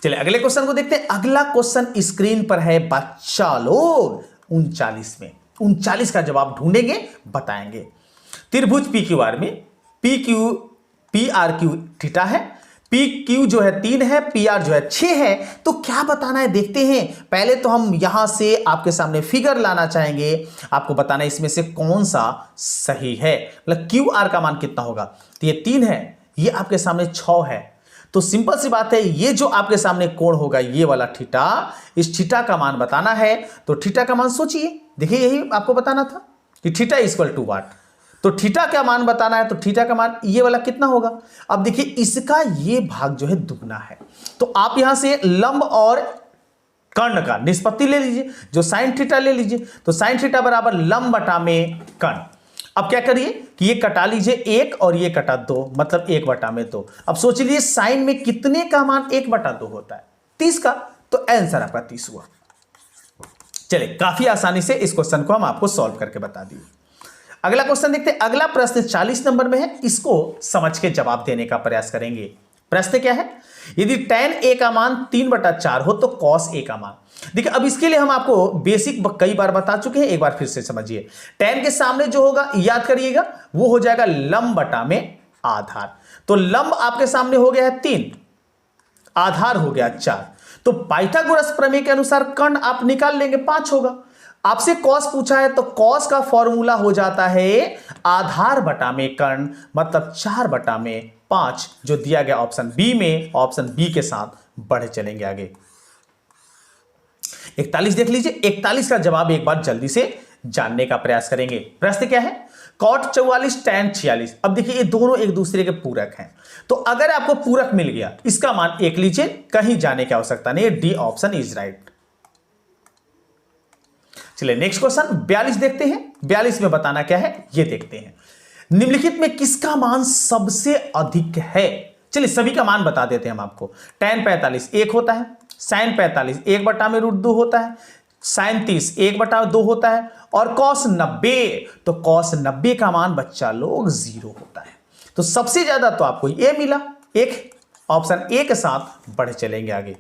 चलिए अगले क्वेश्चन को देखते हैं। अगला क्वेश्चन स्क्रीन पर है बच्चा लोग 39 में, 39 का जवाब ढूंढेंगे, बताएंगे। त्रिभुज पी क्यू आर में पी आर क्यू थीटा है, पी क्यू जो है 3 है, पी आर जो है 6 है, तो क्या बताना है देखते हैं। पहले तो हम यहां से आपके सामने फिगर लाना चाहेंगे, आपको बताना है इसमें से कौन सा सही है, मतलब क्यू आर का मान कितना होगा। तो ये 3 है, ये आपके सामने 6 है, तो सिंपल सी बात है, ये जो आपके सामने कोण होगा ये वाला थीटा, इस थीटा का मान बताना है। तो थीटा का मान सोचिए, देखिए यही आपको बताना था कि थीटा इक्वल टू व्हाट, तो थीटा का मान बताना है। तो थीटा का मान ये वाला कितना होगा। अब देखिए इसका ये भाग जो है दुगना है, तो आप यहां से लंब और कर्ण का निष्पत्ति ले लीजिए, जो साइन थीटा ले लीजिए, तो साइन थीटा बराबर लंब बटा में कर्ण। अब क्या करिए कि ये कटा लीजिए 1 और ये कटा 2, मतलब 1 बटा में 2। अब सोच लीजिए साइन में कितने का मान 1 बटा 2 होता है, 30 का, तो आंसर आपका 30 हुआ। चलिए काफी आसानी से इस क्वेश्चन को हम आपको सॉल्व करके बता दिए। अगला क्वेश्चन देखते हैं। अगला प्रश्न 40 नंबर में है, इसको समझ के जवाब देने का प्रयास करेंगे। प्रश्न क्या है, यदि tan a का मान 3/4 हो तो cos a का मान। देखिए अब इसके लिए हम आपको बेसिक कई बार बता चुके हैं, एक बार फिर से समझिए। tan के सामने जो होगा याद करिएगा, वो हो जाएगा लंब बटा में आधार। तो लंब आपके सामने हो गया है 3, आधार हो गया 4, तो पाइथागोरस प्रमेय के अनुसार कर्ण आप निकाल लेंगे 5 होगा। आपसे कॉस पूछा है तो कॉस का फॉर्मूला हो जाता है आधार बटा में कर्ण, मतलब 4 बटा में 5, जो दिया गया ऑप्शन बी में। ऑप्शन बी के साथ बढ़े चलेंगे आगे। 41 देख लीजिए, 41 का जवाब एक बार जल्दी से जानने का प्रयास करेंगे। प्रश्न क्या है, cot 44 tan 46। अब देखिए ये दोनों एक दूसरे के पूरक हैं, तो अगर आपको पूरक मिल गया इसका मान 1 लीजिए, कहीं जाने की आवश्यकता नहीं, डी ऑप्शन इज राइट। चलिए नेक्स्ट क्वेश्चन 42 देखते हैं। 42 में बताना क्या है ये देखते हैं। निम्नलिखित में किसका मान सबसे अधिक है। चलिए सभी का मान बता देते हैं हम आपको। tan 45 1 होता है, sin 45 1 बटा में √2 होता है, sin 30 1 बटा 2 होता है, और cos 90, तो cos 90 का मान बच्चा लोग 0 होता है। तो सबसे ज्यादा तो आपको ये मिला, एक ऑप्शन ए के साथ बढ़े चलेंगे आगे।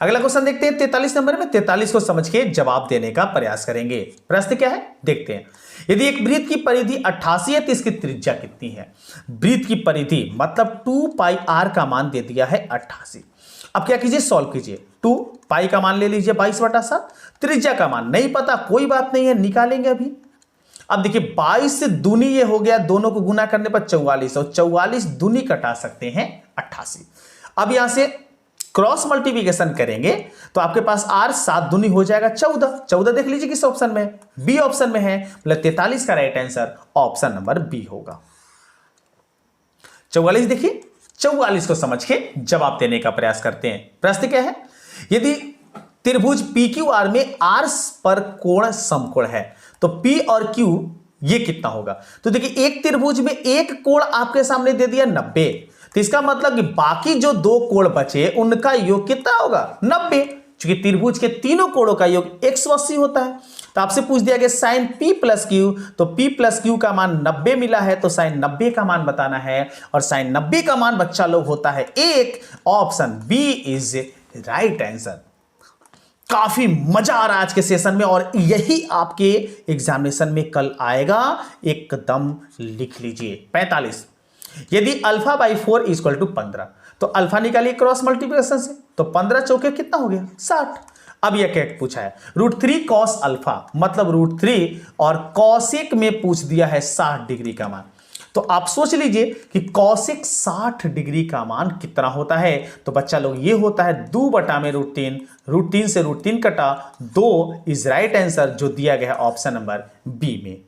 अगला क्वेश्चन देखते हैं 43 नंबर में। 43 को समझ के जवाब देने का प्रयास करेंगे। प्रश्न क्या है देखते हैं। यदि एक वृत्त की परिधि 88 है तो इसकी त्रिज्या कितनी है। वृत्त की परिधि मतलब 2πr का मान दे दिया है 88। अब क्या कीजिए, सॉल्व कीजिए। 2π का मान ले लीजिए 22/7, त्रिज्या का मान नहीं पता, कोई बात नहीं है, निकालेंगे अभी। अब देखिए 22 से दूनी ये हो गया, दोनों को गुना करने पर 44, और 44 दूनी कटा सकते हैं 88। अब यहां से क्रॉस मल्टीप्लिकेशन करेंगे तो आपके पास r 7 दूनी हो जाएगा 14। 14 देख लीजिए किस ऑप्शन में, बी ऑप्शन में है, मतलब 43 का right answer option number B होगा। 44 देखिए, 44 को समझ के जवाब देने का प्रयास करते हैं। प्रश्न क्या है, यदि त्रिभुज PQR में r पर कोण समकोण है तो P और Q ये कितना होगा। तो देखिए एक त्रिभुज में एक कोण आपके सामने दे दिया 90, तो इसका मतलब कि बाकी जो 2 कोण बचे उनका योग कितना होगा 90, क्योंकि त्रिभुज के तीनों कोणों का योग 180 होता है। तो आपसे पूछ दिया गया साइन P प्लस Q, तो P प्लस Q का मान 90 मिला है, तो साइन 90 का मान बताना है, और साइन 90 का मान बच्चा लोग होता है 1। Option B is right answer. काफी मजा आ रहा है आज के सेशन में, और यही आपके एग्जामिनेशन में कल आएगा, एकदम लिख लीजिए। 45, यदि अल्फा बाई 4 इक्वल टू 15, तो अल्फा निकालिए क्रॉस मल्टीप्लिकेशन से, तो 15 चौके कितना हो गया 60। अब यह क्या पूछा है, √3 cos अल्फा, मतलब √3 और cosec में पूछ दिया है 60 डिग्री का मान। तो आप सोच लीजिए कि कॉसेक 60 डिग्री का मान कितना होता है। तो बच्चा लोग ये होता है 2 बटा में √3, √3 से √3 कटा 2 इज राइट आंसर, जो दिया गया है ऑप्शन नंबर बी में।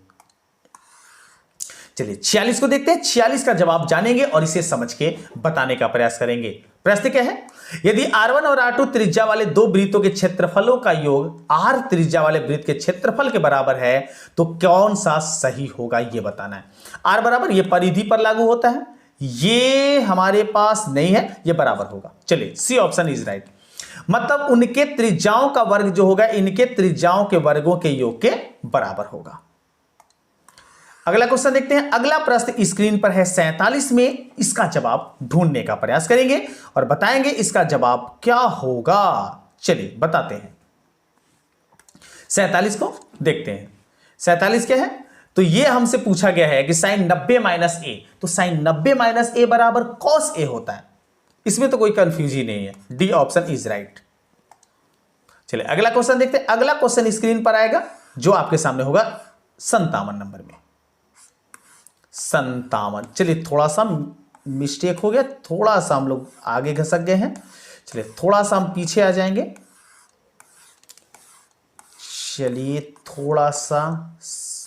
चलिए 46 को देखते हैं। 46 का जवाब जानेंगे और इसे समझ के बताने का प्रयास करेंगे। प्रश्न क्या है, यदि R1 और R2 त्रिज्या वाले दो वृत्तों के क्षेत्रफलों का योग R त्रिज्या वाले वृत्त के क्षेत्रफल के बराबर है तो कौन सा सही होगा, यह बताना है। R बराबर ये परिधि पर लागू होता है, ये हमारे पास नहीं है, ये बराबर होगा। चलिए सी ऑप्शन इज राइट, मतलब उनके त्रिज्याओं का वर्ग जो होगा इनके त्रिज्याओं के वर्गों के योग के बराबर होगा। अगला क्वेश्चन देखते हैं। अगला प्रश्न स्क्रीन पर है 47 में, इसका जवाब ढूंढने का प्रयास करेंगे और बताएंगे इसका जवाब क्या होगा। चलिए बताते हैं। 47 को देखते हैं। 47 क्या है, तो ये हमसे पूछा गया है कि साइन 90 माइनस ए, तो साइन 90 माइनस ए बराबर कॉस ए होता है। इसमें तो कोई कंफ्यूजन नहीं है, डी ऑप्शन इज राइट। चलिए अगला क्वेश्चन देखते हैं। अगला क्वेश्चन स्क्रीन पर आएगा जो आपके सामने होगा 57 नंबर में। 57, चलिए थोड़ा सा मिस्टेक हो गया, थोड़ा सा हम लोग आगे घसक गए हैं। चलिए थोड़ा सा हम पीछे आ जाएंगे। चलिए थोड़ा सा,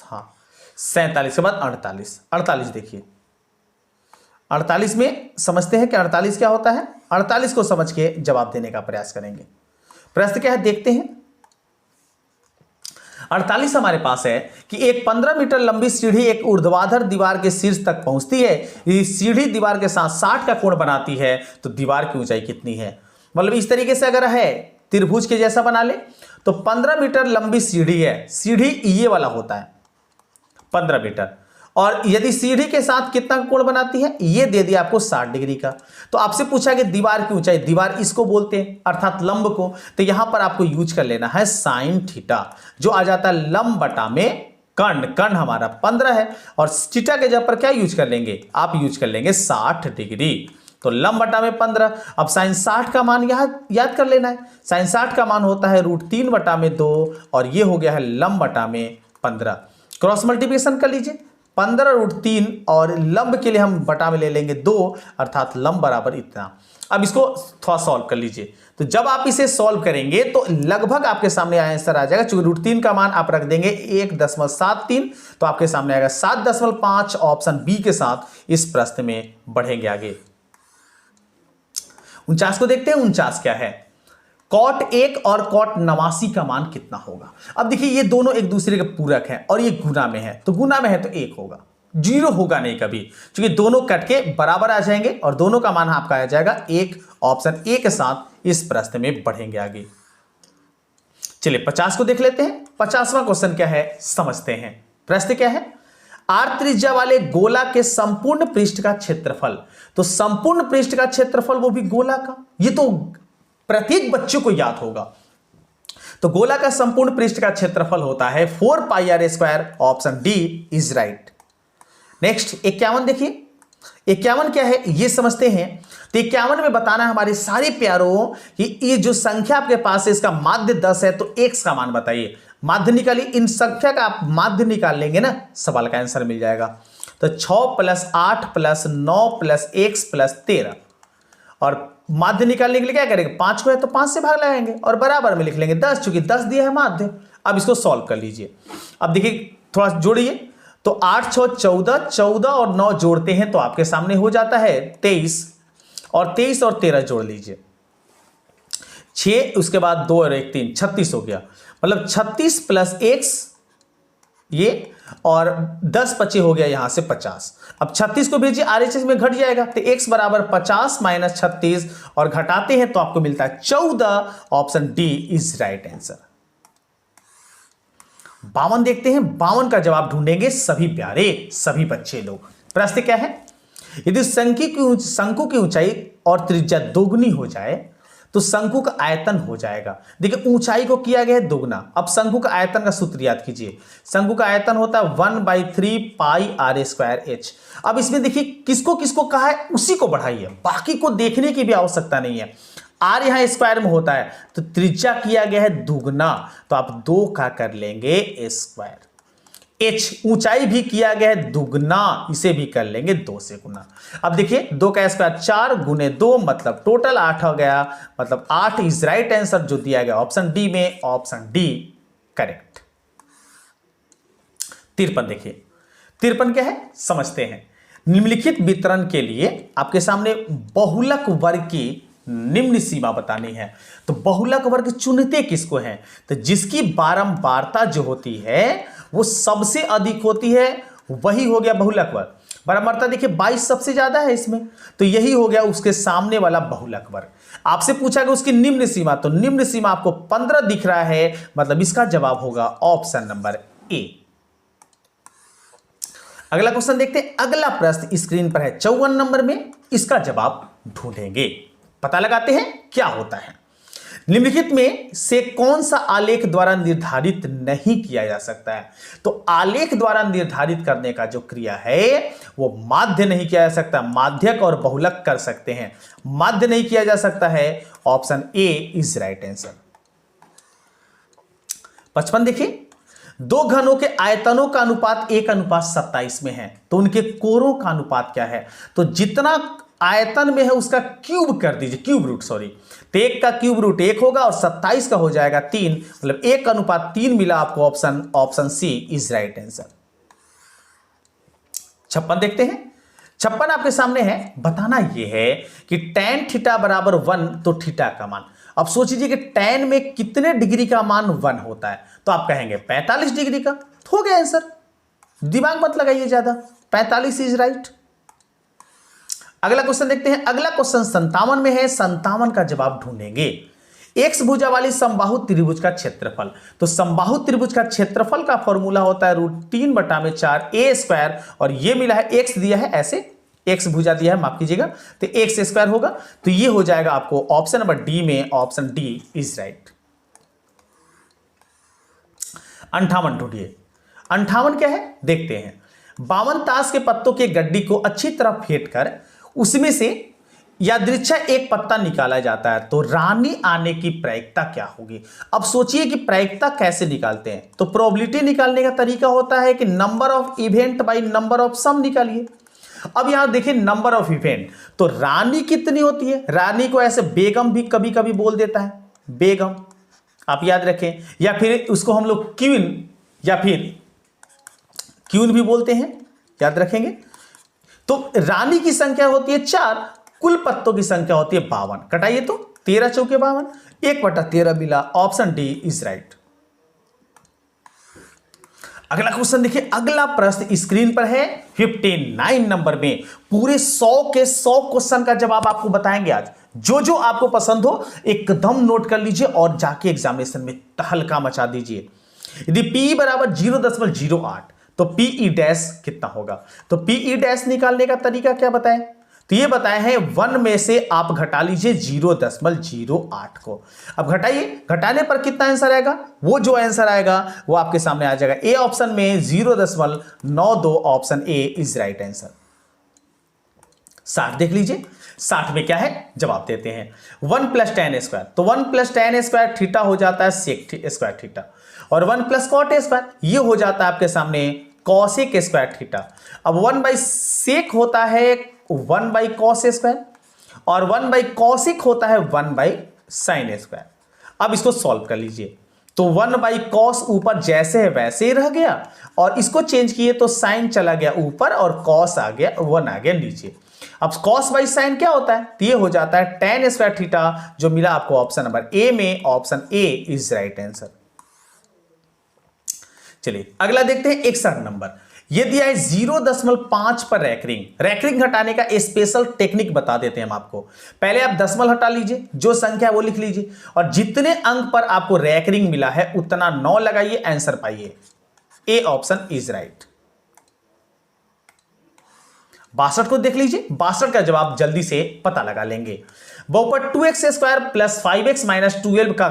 हाँ 47 के बाद 48। 48 देखिए, 48 में समझते हैं कि 48 क्या होता है। 48 को समझ के जवाब देने का प्रयास करेंगे। प्रश्न क्या है देखते हैं। 48 हमारे पास है कि एक 15 मीटर लंबी सीढ़ी एक ऊर्ध्वाधर दीवार के शीर्ष तक पहुंचती है। ये सीढ़ी दीवार के साथ 60 का कोण बनाती है, तो दीवार की ऊंचाई कितनी है। मतलब इस तरीके से अगर है त्रिभुज के जैसा बना ले तो 15 मीटर लंबी सीढ़ी है, सीढ़ी ये वाला होता है 15 मीटर, और यदि सीढ़ी के साथ कितना कोण बनाती है, ये दे दिया आपको 60 डिग्री का। तो आपसे पूछा कि दीवार की ऊंचाई, दीवार इसको बोलते हैं अर्थात लंब को, तो यहां पर आपको यूज कर लेना है साइन थीटा, जो आ जाता है लंब बटा में कर्ण। कर्ण हमारा 15 है और थीटा के जगह पर क्या यूज कर लेंगे, आप यूज कर लेंगे 60 डिग्री। तो लंब बटा में 15। अब साइन 60 का मान याद कर लेना है। साइन 60 का मान होता है √3 बटा में 2 और ये हो गया है लंब बटा में 15। क्रॉस मल्टीप्लिकेशन कर लीजिए, 15 √3 और लंब के लिए हम बटा में ले लेंगे 2, अर्थात लंब बराबर इतना। अब इसको थोड़ा सॉल्व कर लीजिए। तो जब आप इसे सॉल्व करेंगे तो लगभग आपके सामने आंसर आ जाएगा। चूंकि √3 का मान आप रख देंगे 1.73, तो आपके सामने आएगा 7.5। ऑप्शन बी के साथ इस प्रश्न में बढ़ेंगे आगे। 49 को देखते हैं। 49 क्या है, cot 1 और cot 89 का मान कितना होगा। अब देखिए ये दोनों एक दूसरे के पूरक हैं और ये गुना में है, तो गुना में है तो 1 होगा, 0 होगा नहीं कभी, क्योंकि दोनों कट के बराबर आ जाएंगे और दोनों का मान आपका आ जाएगा 1। ऑप्शन ए के साथ इस प्रश्न में बढ़ेंगे आगे। चलिए 50 को देख लेते हैं। 50वां क्वेश्चन क्या है समझते हैं। प्रश्न क्या है, R त्रिज्या वाले गोला के संपूर्ण पृष्ठ का क्षेत्रफल। तो संपूर्ण पृष्ठ का क्षेत्रफल वो भी गोला का, ये तो प्रत्येक बच्चे को याद होगा। तो गोला का संपूर्ण पृष्ठ का क्षेत्रफल होता है 4πr²। Option D is right. Next 51 देखिए। 51 क्या है ये समझते हैं। तो 51 में बताना है हमारे सारे प्यारों कि ये जो संख्या आपके पास है इसका माध्य 10 है, तो x का मान बताइए। माध्य निकालिए, इन संख्या का आप माध्य निकाल लेंगे ना, सवाल का आंसर मिल जाएगा। तो 6 + 8 + 9 + x + 13, और माध्य निकालने के लिए क्या करेंगे, 5 को है तो 5 से भाग लगाएंगे और बराबर में लिख लेंगे 10, चूंकि 10 दिया है माध्य। अब इसको सॉल्व कर लीजिए। अब देखिए थोड़ा जोड़िए, तो 8 6 14, 14 और 9 जोड़ते हैं तो आपके सामने हो जाता है 23, और 23 और 13 जोड़ लीजिए 6, उसके बाद 2 और 1 3, 36 हो गया। मतलब 36 + x ये, और 10 25 हो गया यहां से 50। अब 36 को भेजिए RHS में घट जाएगा, तो x बराबर 50 - 36 और घटाते हैं तो आपको मिलता है 14। Option D is right answer. 52 देखते हैं। 52 का जवाब ढूंढेंगे सभी प्यारे, सभी बच्चे लोग। प्रश्न क्या है, यदि शंकु की ऊंचाई और त्रिज्या दोगुनी हो जाए तो शंकु का आयतन हो जाएगा। देखिए ऊंचाई को किया गया है दोगुना, अब शंकु का आयतन का सूत्र याद कीजिए। शंकु का आयतन होता है 1/3πr²h। अब इसमें देखिए किसको किसको कहा है उसी को बढ़ाइए, बाकी को देखने की भी आवश्यकता नहीं है। r यहां स्क्वायर में होता है तो त्रिज्या किया गया है दुगना, तो आप 2 का कर लेंगे स्क्वायर। h ऊंचाई भी किया गया है दुगना, इसे भी कर लेंगे 2 से गुना। अब देखिए 2 का स्क्वायर 4 गुने 2 मतलब टोटल 8 हो गया, मतलब 8 इज राइट आंसर जो दिया गया ऑप्शन डी में, ऑप्शन डी करेक्ट। 53 देखिए, 53 क्या है समझते हैं। निम्नलिखित वितरण के लिए आपके सामने बहुलक वर्ग की निम्न सीमा बतानी है। तो बहुलक वर्ग चुनते किसको है, तो जिसकी बारंबारता जो होती है वो सबसे अधिक होती है, वही हो गया बहुलक वर्ग। बारंबारता देखिए 22 सबसे ज्यादा है इसमें, तो यही हो गया उसके सामने वाला बहुलक वर्ग। आपसे पूछा गया उसकी निम्न सीमा, तो निम्न सीमा आपको 15 दिख रहा है, मतलब इसका जवाब होगा ऑप्शन नंबर ए। अगला क्वेश्चन देखते हैं। अगला प्रश्न स्क्रीन पर है 54 नंबर में, इसका जवाब ढूंढेंगे, पता लगाते हैं क्या होता है। निम्नलिखित में से कौन सा आलेख द्वारा निर्धारित नहीं किया जा सकता है, तो आलेख द्वारा निर्धारित करने का जो क्रिया है वो माध्य नहीं किया जा सकता, माध्यक और बहुलक कर सकते हैं, माध्य नहीं किया जा सकता है, option A is right answer. 55 देखिए, दो घनों के आयतनों का अनुपात 1:27 में है, तो उनके कोरों का अनुपात क्या है, तो जितना आयतन में है उसका क्यूब कर दीजिए, क्यूब रूट सॉरी, तो 1 का क्यूब रूट 1 होगा और 27 का हो जाएगा 3, मतलब 1:3 मिला आपको, option C is right answer. 56 देखते हैं। 56 आपके सामने है, बताना यह है कि tan थीटा बराबर 1, तो थीटा का मान, अब सोच लीजिए कि tan में कितने डिग्री का मान 1 होता है, तो आप कहेंगे 45 डिग्री का, तो हो गया आंसर, दिमाग मत लगाइए ज्यादा, 45 इज राइट। अगला क्वेश्चन देखते हैं। अगला क्वेश्चन 57 में है, 57 का जवाब ढूंढेंगे। एक्स भुजा वाली समबाहु त्रिभुज का क्षेत्रफल, तो समबाहु त्रिभुज का क्षेत्रफल का फॉर्मूला होता है √3/4 a स्क्वायर, और ये मिला है एक्स दिया है, ऐसे एक्स भुजा दिया है, माफ कीजिएगा, तो एक्स स्क्वायर होगा, तो ये हो जाएगा आपको ऑप्शन नंबर डी में, ऑप्शन डी इज राइट। 58 ढूंढिए। 58 क्या है देखते हैं। 52 ताश के पत्तों के गड्डी को अच्छी तरह फेंट कर उसमें से यादृच्छा एक पत्ता निकाला जाता है, तो रानी आने की प्रायिकता क्या होगी। अब सोचिए कि प्रायिकता कैसे निकालते हैं, तो प्रोबेबिलिटी निकालने का तरीका होता है कि number of event by number of sum निकालिए। अब यहां देखिए नंबर ऑफ इवेंट, तो रानी कितनी होती है, रानी को ऐसे बेगम भी कभी कभी बोल देता है, बेगम आप याद रखें, या फिर उसको हम लोग क्वीन या फिर क्वीन भी बोलते हैं, याद रखेंगे। तो रानी की संख्या होती है 4, कुल पत्तों की संख्या होती है 52, कटाइए तो 13 चौके 52, 1/13 मिला, ऑप्शन डी इज राइट। अगला क्वेश्चन देखिए। अगला प्रश्न स्क्रीन पर है 59 नंबर में, पूरे 100 के 100 क्वेश्चन का जवाब आपको बताएंगे आज, जो जो आपको पसंद हो एकदम नोट कर लीजिए और जाके एग्जामिनेशन में तहलका मचा दीजिए। यदि p बराबर 0.08 तो पीई डैश कितना होगा, तो पीई डैश निकालने का तरीका क्या बताएं, तो ये बताए हैं 1 में से आप घटा लीजिए 0.08 को। अब घटाइए, घटाने पर कितना आंसर आएगा, वो जो आंसर आएगा वो आपके सामने आ जाएगा, ए ऑप्शन में 0.92, option A is right answer. 60 देख लीजिए। 60 में क्या है जवाब देते हैं। 1 + tan स्क्वायर, तो 1 + tan स्क्वायर थीटा हो जाता है सेक स्क्वायर थीटा, और 1 + cot स्क्वायर ये हो जाता है आपके सामने कॉसेक स्क्वायर थीटा। अब 1/sec होता है 1/cos स्क्वायर, और 1/cosic होता है 1/sin स्क्वायर। अब इसको सॉल्व कर लीजिए, तो 1/cos ऊपर जैसे है वैसे ही रह गया, और इसको चेंज किए तो sin चला गया ऊपर और cos आ गया, 1 आ गया नीचे। अब cos/sin क्या होता है, तो ये हो जाता है tan स्क्वायर थीटा, जो मिला आपको ऑप्शन नंबर ए में, option A is right answer. चलिए अगला देखते हैं 61 नंबर। ये दिया है 0.5 पर रैकरिंग हटाने का स्पेशल टेक्निक बता देते हैं हम आपको। पहले आप दशमलव हटा लीजिए, जो संख्या है वो लिख लीजिए, और जितने अंक पर आपको रैकरिंग मिला है उतना 9 लगाइए, आंसर पाइए, ए ऑप्शन इज राइट। 62 को देख लीजिए, 62 का जवाब जल्दी से पता लगा लेंगे। बहुपद 2x² + 5x - 12 का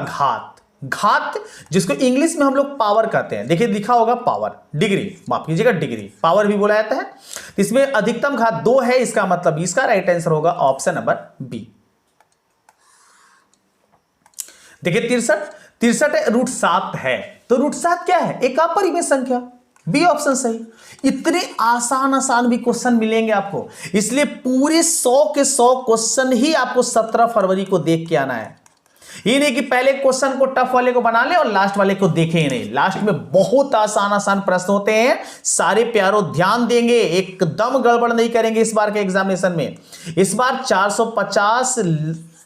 घात जिसको इंग्लिश में हम लोग पावर कहते हैं, देखिए लिखा होगा पावर, डिग्री माफ कीजिएगा, डिग्री पावर भी बोला जाता है, तो इसमें अधिकतम घात 2 है, इसका मतलब इसका राइट आंसर होगा ऑप्शन नंबर बी। देखिए 63 √7 है, तो √7 क्या है, एक अपरिमेय संख्या, बी ऑप्शन सही। इतने आसान आसान भी क्वेश्चन मिलेंगे आपको, इसलिए पूरे 100 के 100 क्वेश्चन ही आपको 17 फरवरी को देख के आना है। ये नहीं कि पहले क्वेश्चन को टफ वाले को बना ले और लास्ट वाले को देखें ही नहीं। लास्ट में बहुत आसान आसान प्रश्न होते हैं, सारे प्यारों ध्यान देंगे, एकदम गड़बड़ नहीं करेंगे इस बार के एग्जामिनेशन में। इस बार 450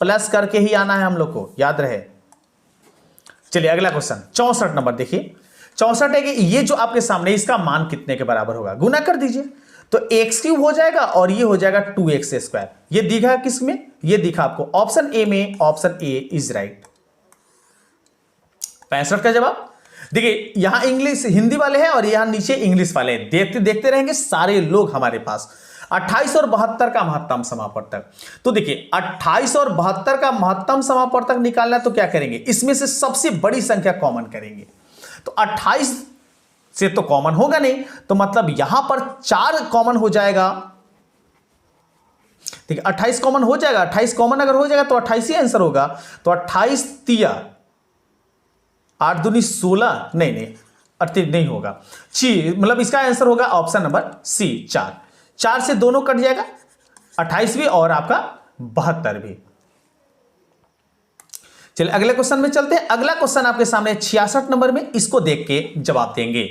प्लस करके ही आना है हम लोग को, याद रहे। चलिए अगला क्वेश्चन 64 नंबर देखिए। 64 है कि ये जो आपके सामने, इसका मान कितने के बराबर होगा, गुना कर दीजिए तो x³ हो जाएगा और ये हो जाएगा 2x²। ये दिखा किसमें, ये दिखा आपको ऑप्शन ए में, ऑप्शन ए इज राइट। 65 का जवाब देखिए, यहां इंग्लिश हिंदी वाले हैं और यहां नीचे इंग्लिश वाले हैं, देखते देखते रहेंगे सारे लोग हमारे पास। 28 और 72 का महत्तम समापवर्तक, तो देखिए 28 और 72 का महत्तम समापवर्तक निकालना, तो क्या करेंगे, इसमें से सबसे बड़ी संख्या कॉमन करेंगे। तो 28 से तो कॉमन होगा नहीं, तो मतलब यहां पर 4 कॉमन हो जाएगा। ठीक है, 28 कॉमन हो जाएगा। 28 कॉमन अगर हो जाएगा तो 28 ही आंसर होगा। तो 28 तिया 8 दूनी 16, नहीं 38 नहीं होगा, मतलब इसका आंसर होगा ऑप्शन नंबर सी 4। 4 से दोनों कट जाएगा, 28 भी और आपका 72 भी। चलिए अगले क्वेश्चन में चलते हैं। अगला क्वेश्चन आपके सामने 66 नंबर में, इसको देख के जवाब देंगे।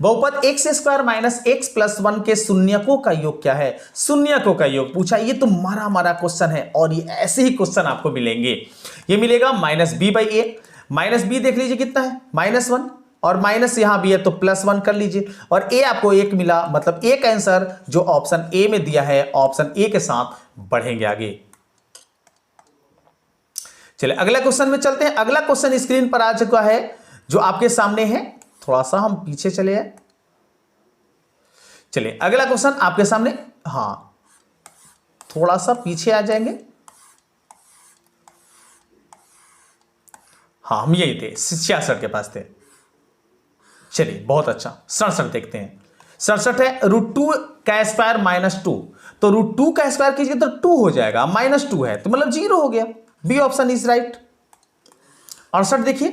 बहुपद x² माइनस x प्लस 1 के शून्यकों का योग क्या है। शून्यकों का योग पूछा, ये तो मारा क्वेश्चन है और ये ऐसे ही क्वेश्चन आपको मिलेंगे। ये मिलेगा -b/a, -b देख लीजिए कितना है -1, और माइनस यहां भी है तो +1 कर लीजिए, और a आपको 1 मिला, मतलब एक आंसर जो ऑप्शन ए में दिया है, ऑप्शन ए के साथ बढ़ेंगे आगे। चलिए अगला क्वेश्चन में चलते हैं। अगला क्वेश्चन स्क्रीन पर आ चुका है जो आपके सामने है, थोड़ा सा हम पीछे चले जाए। चलिए अगला क्वेश्चन आपके सामने, हां थोड़ा सा पीछे आ जाएंगे, हाँ हम यही थे 66 के पास थे। चलिए बहुत अच्छा, 67 देखते हैं। 67 है √2 का स्क्वायर -2, तो √2 का स्क्वायर कीजिए तो 2 हो जाएगा, -2 है तो मतलब 0 हो गया। B option is right. 68 देखिए,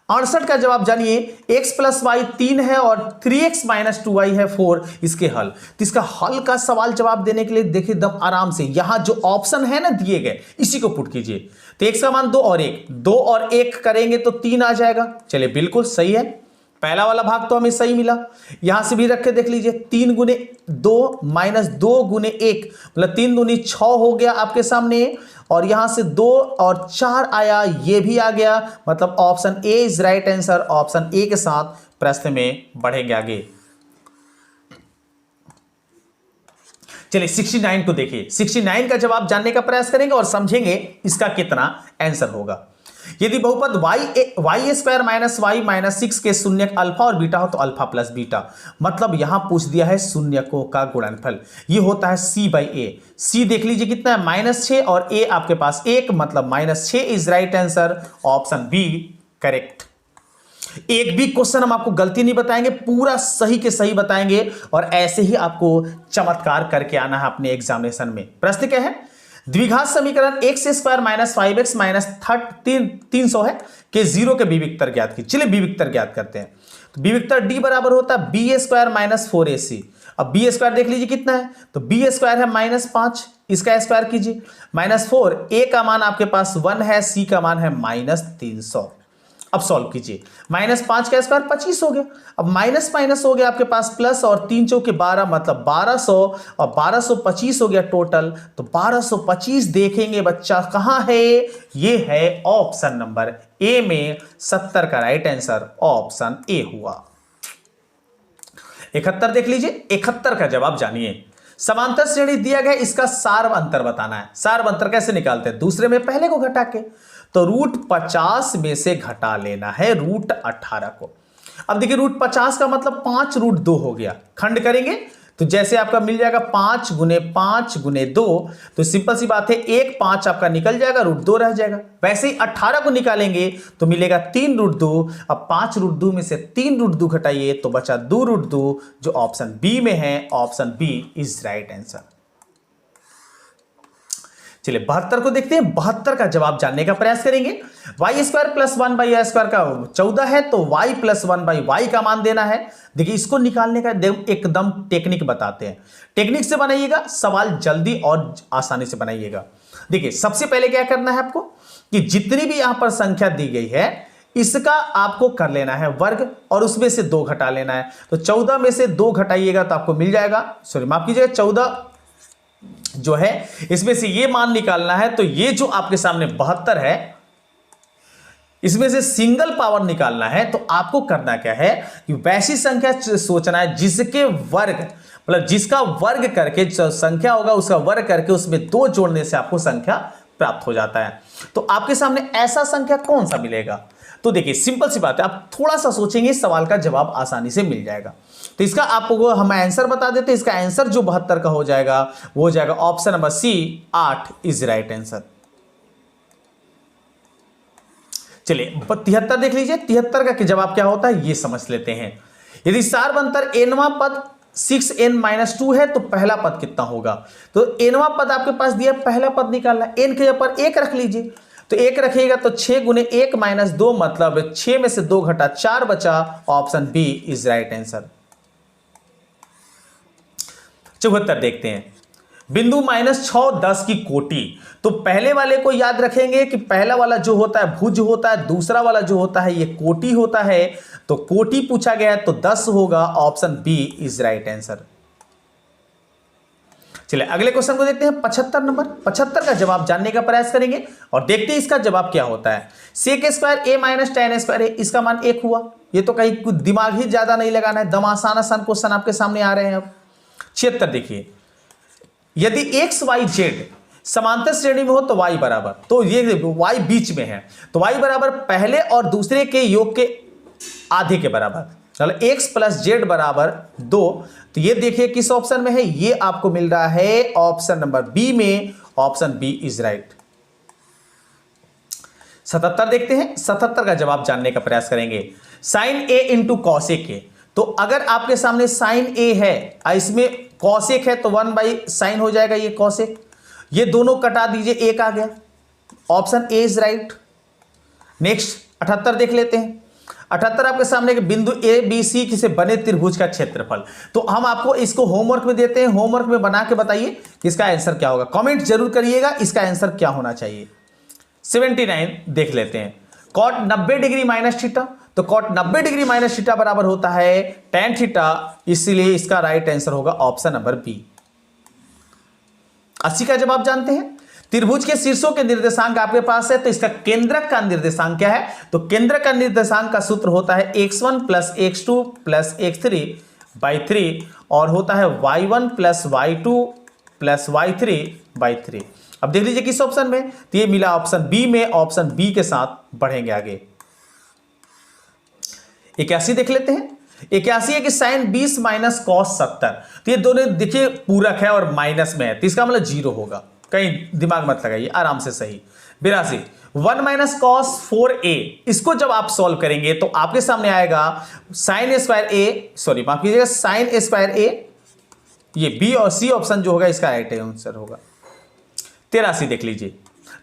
68 का जवाब जानिए। x + y 3 है और 3x - 2y है 4, इसके हल। तो इसका हल का सवाल जवाब देने के लिए देखिए एकदम आराम से, यहां जो ऑप्शन है ना दिए गए, इसी को पुट कीजिए। तो x का मान 2 और 1, 2 और 1 करेंगे तो 3 आ जाएगा। चलिए बिल्कुल सही है, पहला वाला भाग तो हमें सही मिला। यहां से भी रख के देख लीजिए, 3 × 2 - 2 × 1, मतलब 3 दूनी 6 हो गया आपके सामने, और यहां से 2 और 4 आया, ये भी आ गया, मतलब option A is right answer. Option A के साथ प्रश्न में बढ़ेंगे आगे। चलिए 69 को देखिए। 69 का जवाब जानने का प्रयास करेंगे और समझेंगे इसका कितना आंसर होगा। यदि बहुपद y² माइनस y माइनस 6 के शून्यक अल्फा और बीटा हो तो अल्फा प्लस बीटा, मतलब यहां पूछ दिया है शून्यकों का गुणनफल, ये होता है c/a। c देख लीजिए कितना है -6 और a आपके पास 1, मतलब -6 is right answer, option B correct. एक भी क्वेश्चन हम आपको गलती नहीं बताएंगे, पूरा सही के सही बताएंगे, और ऐसे ही आपको चमत्कार करके आना है अपने एग्जामिनेशन में। प्रश्न क्या है, द्विघात समीकरण x² - 5x - 300 है कि 0 के विविक्तर ज्ञात की। चलिए विविक्तर ज्ञात करते हैं। तो विविक्तर d बराबर होता है b² - 4ac। अब b² देख लीजिए कितना है, तो b² है -5, इसका स्क्वायर कीजिए, -4, a का मान आपके पास 1 है, c का मान है -300। अब सॉल्व कीजिए, -5 का स्क्वायर 25 हो गया, अब माइनस हो गया आपके पास प्लस, और 3 चौके 12, मतलब 1200, और 1225 हो गया टोटल। तो 1225 देखेंगे बच्चा कहां है, ये है ऑप्शन नंबर ए में। 70 का राइट आंसर ऑप्शन ए हुआ। 71 देख लीजिए, 71 का जवाब जानिए। समांतर श्रेणी दिया गया, इसका सार्व अंतर बताना है। सार्व अंतर कैसे निकालते हैं, दूसरे में पहले को घटा के, तो √50 में से घटा लेना है √18 को। अब देखिए √50 का मतलब 5 √2 हो गया, खंड करेंगे तो जैसे आपका मिल जाएगा 5 × 5 × 2, तो सिंपल सी बात है 1 5 आपका निकल जाएगा, √2 रह जाएगा। वैसे ही 18 को निकालेंगे तो मिलेगा 3 √2। अब 5 √2 में से 3 √2 घटाइए तो बचा 2 √2, जो ऑप्शन बी में है, option B is right answer. चलिए 72 को देखते हैं। 72 का जवाब जानने का प्रयास करेंगे। वाई स्क्वायर प्लस 1/y² का 14 है, तो y प्लस 1/y का मान देना है। देखिए इसको निकालने का एकदम टेक्निक बताते हैं। टेक्निक से बनाइएगा, सवाल जल्दी और आसानी से बनाइएगा। देखिए सबसे पहले क्या करना है आपको कि जितनी भी यहां पर संख्या दी गई है इसका आपको कर लेना है वर्ग और उसमें से 2 घटा लेना है। तो 14 में से 2 घटाइएगा तो आपको मिल जाएगा, सॉरी माफ कीजिएगा, 14 जो है इसमें से ये मान निकालना है। तो ये जो आपके सामने 72 है इसमें से सिंगल पावर निकालना है। तो आपको करना क्या है कि वैसी संख्या सोचना है जिसके वर्ग, मतलब जिसका वर्ग करके जो संख्या होगा उसका वर्ग करके उसमें 2 जोड़ने से आपको संख्या प्राप्त हो जाता है। तो आपके सामने ऐसा संख्या कौन सा मिलेगा? तो देखिए सिंपल सी बात है, आप थोड़ा सा सोचेंगे इस सवाल का जवाब आसानी से मिल जाएगा। तो इसका आपको हम आंसर बता देते हैं। इसका आंसर जो 72 का हो जाएगा वो हो जाएगा option number C, 8 is right answer. चलिए 73 देख लीजिए। 73 का जवाब क्या होता है ये समझ लेते हैं। यदि सारवंतर एनवां पद 6n-2 है तो पहला पद कितना होगा? तो एनवां पद आपके पास दिया, पहला पद निकालना है। एन के ऊपर 1 रख लीजिए, तो 1 रखिएगा तो 6 गुने 1 माइनस 2 मतलब 6 में से 2 घटा 4 बचा, option B is right answer. 74 देखते हैं। बिंदु -6 10 की कोटि। तो पहले वाले को याद रखेंगे कि पहला वाला जो होता है भुज होता है, दूसरा वाला जो होता है ये कोटि होता है। तो कोटि पूछा गया है तो 10 होगा, option B is right answer. चलिए अगले क्वेश्चन को देखते हैं। 75 नंबर। 75 का जवाब जानने का प्रयास करेंगे और देखते हैं इसका जवाब क्या होता है। Sec square a minus tan square है, इसका मान 1 हुआ। ये तो कहीं कुछ दिमाग ही ज्यादा नहीं लगाना है, दम आसान आसान क्वेश्चन आपके सामने आ रहे हैं। अब 76 देखिए। यदि x y z समांतर श्रेणी में हो तो y बराबर, तो ये y बीच में है तो y बराबर पहले और दूसरे के योग के आधे के बराबर। चलो x प्लस जेड बराबर 2। तो ये देखिए किस ऑप्शन में है, ये आपको मिल रहा है ऑप्शन नंबर बी में, ऑप्शन बी इज राइट। 77 देखते हैं। 77 का जवाब जानने का प्रयास करेंगे। Sine A into cosec A. तो अगर आपके सामने साइन ए है, इसमें कॉसेक है तो 1/sin हो जाएगा ये कॉसेक। ये दोनों कटा दीजिए, 1 आ गया, option A is right. Next 78 देख लेते हैं। 78 आपके सामने के बिंदु ए बी सी से बने त्रिभुज का क्षेत्रफल। तो हम आपको इसको होमवर्क में देते हैं, होमवर्क में बना के बताइए कि इसका आंसर क्या होगा। कमेंट जरूर करिएगा इसका आंसर क्या होना चाहिए। 79 देख लेते हैं। Cot 90 degree minus theta. तो कॉट 90 डिग्री माइनस थीटा बराबर होता है tan थीटा, इसलिए इसका राइट आंसर होगा ऑप्शन नंबर बी। 80 का जवाब जानते हैं। त्रिभुज के शीर्षों के निर्देशांक आपके पास है, तो इसका केंद्रक का निर्देशांक क्या है? तो केंद्रक का निर्देशांक का सूत्र होता है x1 plus x2 plus x3 by 3 और होता है y1 plus y2 plus y3 by 3। अब देख लीजिए किस ऑप्शन में, तो ये मिला ऑप्शन बी में, ऑप्शन बी के साथ बढ़ेंगे आगे। 81 देख लेते हैं। 81 है कि साइन 20 माइनस कॉस 70। तो ये दोनों देखिए पूरक है और माइनस में है, तो इसका मतलब 0 होगा, कहीं दिमाग मत लगाइए, आराम से सही। 82 1 माइनस कॉस 4a। इसको जब आप सॉल्व करेंगे तो आपके सामने आएगा साइन स्क्वायर ए, सॉरी माफ कीजिएगा, साइन स्क्वायर ए। ये बी और सी ऑप्शन जो होगा इसका राइट आंसर होगा। 83 देख लीजिए।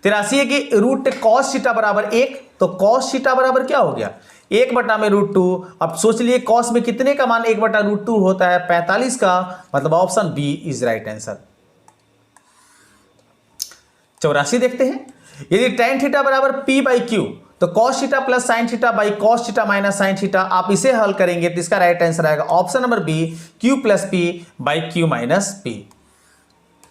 83 है कि रूट कॉस थीटा बराबर 1। तो कॉस थीटा बराबर क्या हो गया, 1/√2। अब सोच लिए कॉस में कितने का मान 1/√2 होता है, 45 का, मतलब option B is right answer. 84 देखते हैं। यदि tan थीटा बराबर p/q तो cos theta plus sin theta by cos theta minus sin theta, आप इसे हल करेंगे तो इसका राइट आंसर आएगा option number B, q plus p by q minus p।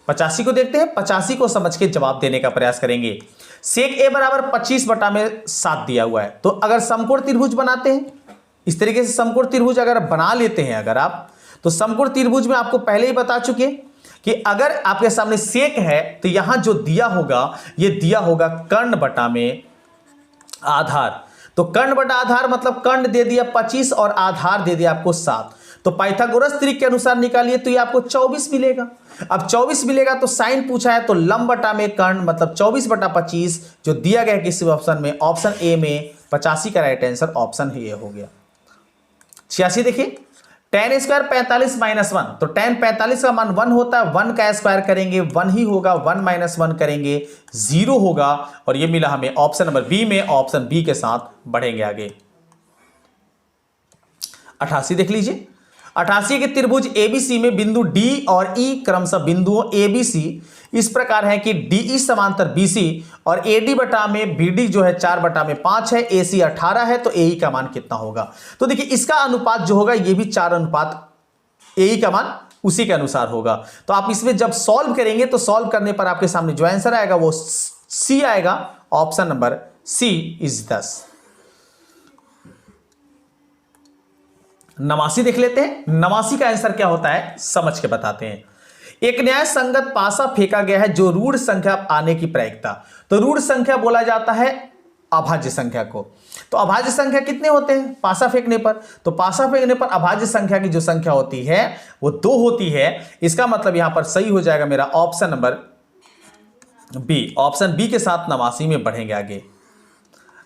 85 को देखते हैं। 85 को समझ के जवाब देने का प्रयास करेंगे। सेक a बराबर 25/7 दिया हुआ है। तो अगर समकोण त्रिभुज बनाते हैं, इस तरीके से समकोण त्रिभुज अगर बना लेते हैं अगर आप, तो समकोण त्रिभुज में आपको पहले ही बता चुके कि अगर आपके सामने सेक है तो यहां जो दिया होगा ये दिया होगा कर्ण बटा में आधार। तो कर्ण बटा आधार मतलब कर्ण दे दिया 25 और आधार दे दिया आपको 7। तो पाइथागोरस त्रिक के अनुसार निकालिए तो ये आपको 24 मिलेगा। अब 24 मिलेगा तो साइन पूछा है तो लंब बटा में कर्ण मतलब 24/25 जो दिया गया किसी ऑप्शन में, ऑप्शन ए में 85 का राइट आंसर ऑप्शन ये हो गया। 86 देखिए। tan स्क्वायर 45 माइनस 1, तो tan 45 का मान 1 होता है, 1 का स्क्वायर करेंगे 1 ही होगा, 1 माइनस 1 करेंगे 0 होगा, और ये मिला हमें ऑप्शन नंबर बी में। ऑप्शन बी के साथ बढ़ेंगे आगे। 88 देख लीजिए। 88 के त्रिभुज एबीसी में बिंदु डी और ई क्रमशः बिंदुओं एबीसी इस प्रकार है कि डीई समांतर बीसी और एडी बटा में बीडी जो है 4/5 है, एसी 18 है, तो एई का मान कितना होगा? तो देखिए इसका अनुपात जो होगा ये भी 4 अनुपात एई का मान उसी के अनुसार होगा। तो आप इसमें जब सॉल्व करेंगे तो सॉल्व करने पर आपके सामने जो आंसर आएगा वो सी आएगा। Option number C is 10। 89 देख लेते हैं। 89 का आंसर क्या होता है समझ के बताते हैं। एक न्याय संगत पासा फेंका गया है जो रूढ़ संख्या आने की प्रायिकता। तो रूढ़ संख्या बोला जाता है अभाज्य संख्या को। तो अभाज्य संख्या कितने होते हैं पासा फेंकने पर? तो पासा फेंकने पर अभाज्य संख्या की जो संख्या होती है वो 2 होती है। इसका मतलब यहां पर सही हो जाएगा मेरा option number B. Option B के साथ 89 में बढ़ेंगे आगे।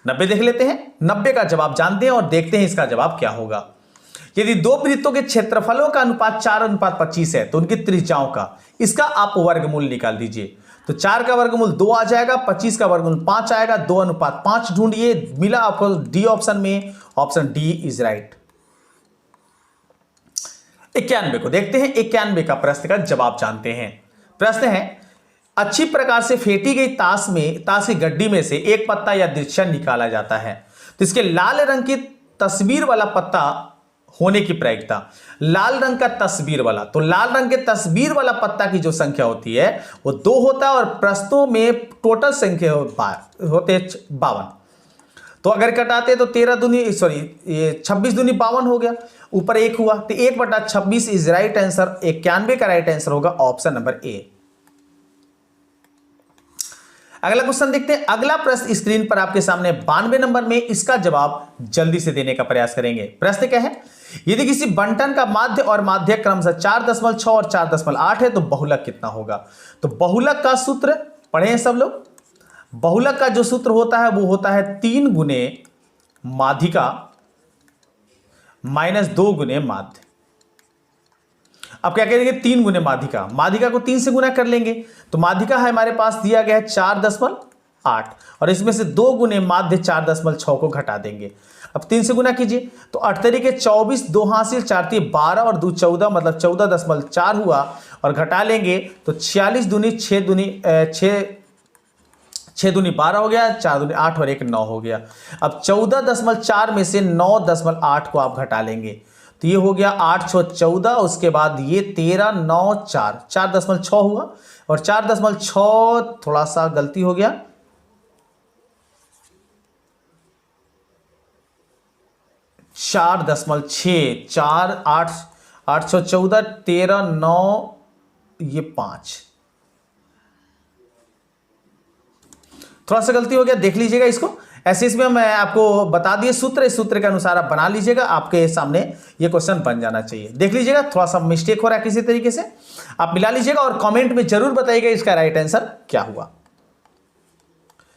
90 देख लेते हैं। 90 का जवाब जानते हैं और देखते हैं इसका जवाब क्या होगा। यदि दो वृत्तों के क्षेत्रफलों का अनुपात 4:25 है तो उनकी त्रिज्याओं का इसका आप वर्गमूल निकाल दीजिए। तो 4 का वर्गमूल 2 आ जाएगा, 25 का वर्गमूल 5 आएगा, 2:5 ढूंढिए। मिला आपको डी ऑप्शन में। Option D is right. 91 को देखते हैं। 91 का प्रश्न का जवाब जानते हैं। प्रश्न है अच्छी प्रकार से फेंटी गई ताश की गड्डी में से एक पत्ता या दृश्य निकाला जाता है तो इसके लाल रंग की तस्वीर वाला पत्ता होने की प्रायिकता। लाल रंग का तस्वीर वाला, तो लाल रंग के तस्वीर वाला पत्ता की जो संख्या होती है वो 2 होता है और प्रस्तों में टोटल संख्या होते 52। तो अगर कटाते तो 26 दूनी 52 हो गया, ऊपर 1 हुआ, तो 1/26 इज राइट आंसर। 91 का राइट आंसर होगा ऑप्शन नंबर ए। अगला क्वेश्चन देखते हैं। अगला प्रश्न स्क्रीन पर आपके सामने 92 नंबर में। इसका जवाब जल्दी से देने का प्रयास करेंगे। प्रश्न क्या है? यदि किसी बंटन का माध्य और माध्यक क्रमशः 4.6 और 4.8 है तो बहुलक कितना होगा? तो बहुलक का सूत्र पढ़े हैं सब लोग। बहुलक का जो सूत्र होता है वो होता है 3 गुने माध्यिका माइनस 2 गुने माध्य। अब क्या करेंगे? 3 गुने माध्यिका, माध्यिका को 3 से गुना कर लेंगे। तो माध्यिका है हमारे पास दिया गया है 4.8 और इसमें से 2 गुने माध्य 4.6 को घटा देंगे। अब 3 से गुना कीजिए तो 8 तरीके 24, 2 हासिल 4 × 12 और 2 14 मतलब 14.4 हुआ और घटा लेंगे तो 46 दूनी 6 दूनी 12 हो गया, 4 दूनी 8 और 1 9 हो गया। अब 14.4 में से 9.8 को आप घटा लेंगे तो ये हो गया 8 × 14, उसके बाद ये 13 9 4 4.6 हुआ और 4.6 थोड़ा सा गलती हो गया, 4.6 4 8 814 13 9 ये 5 थोड़ा सा गलती हो गया, देख लीजिएगा इसको। ऐसे इसमें मैं आपको बता दिए सूत्र, इस सूत्र के अनुसार आप बना लीजिएगा, आपके सामने ये क्वेश्चन बन जाना चाहिए। देख लीजिएगा थोड़ा सा मिस्टेक हो रहा है किसी तरीके से, आप मिला लीजिएगा और कमेंट में जरूर बताइएगा इसका राइट आंसर क्या हुआ।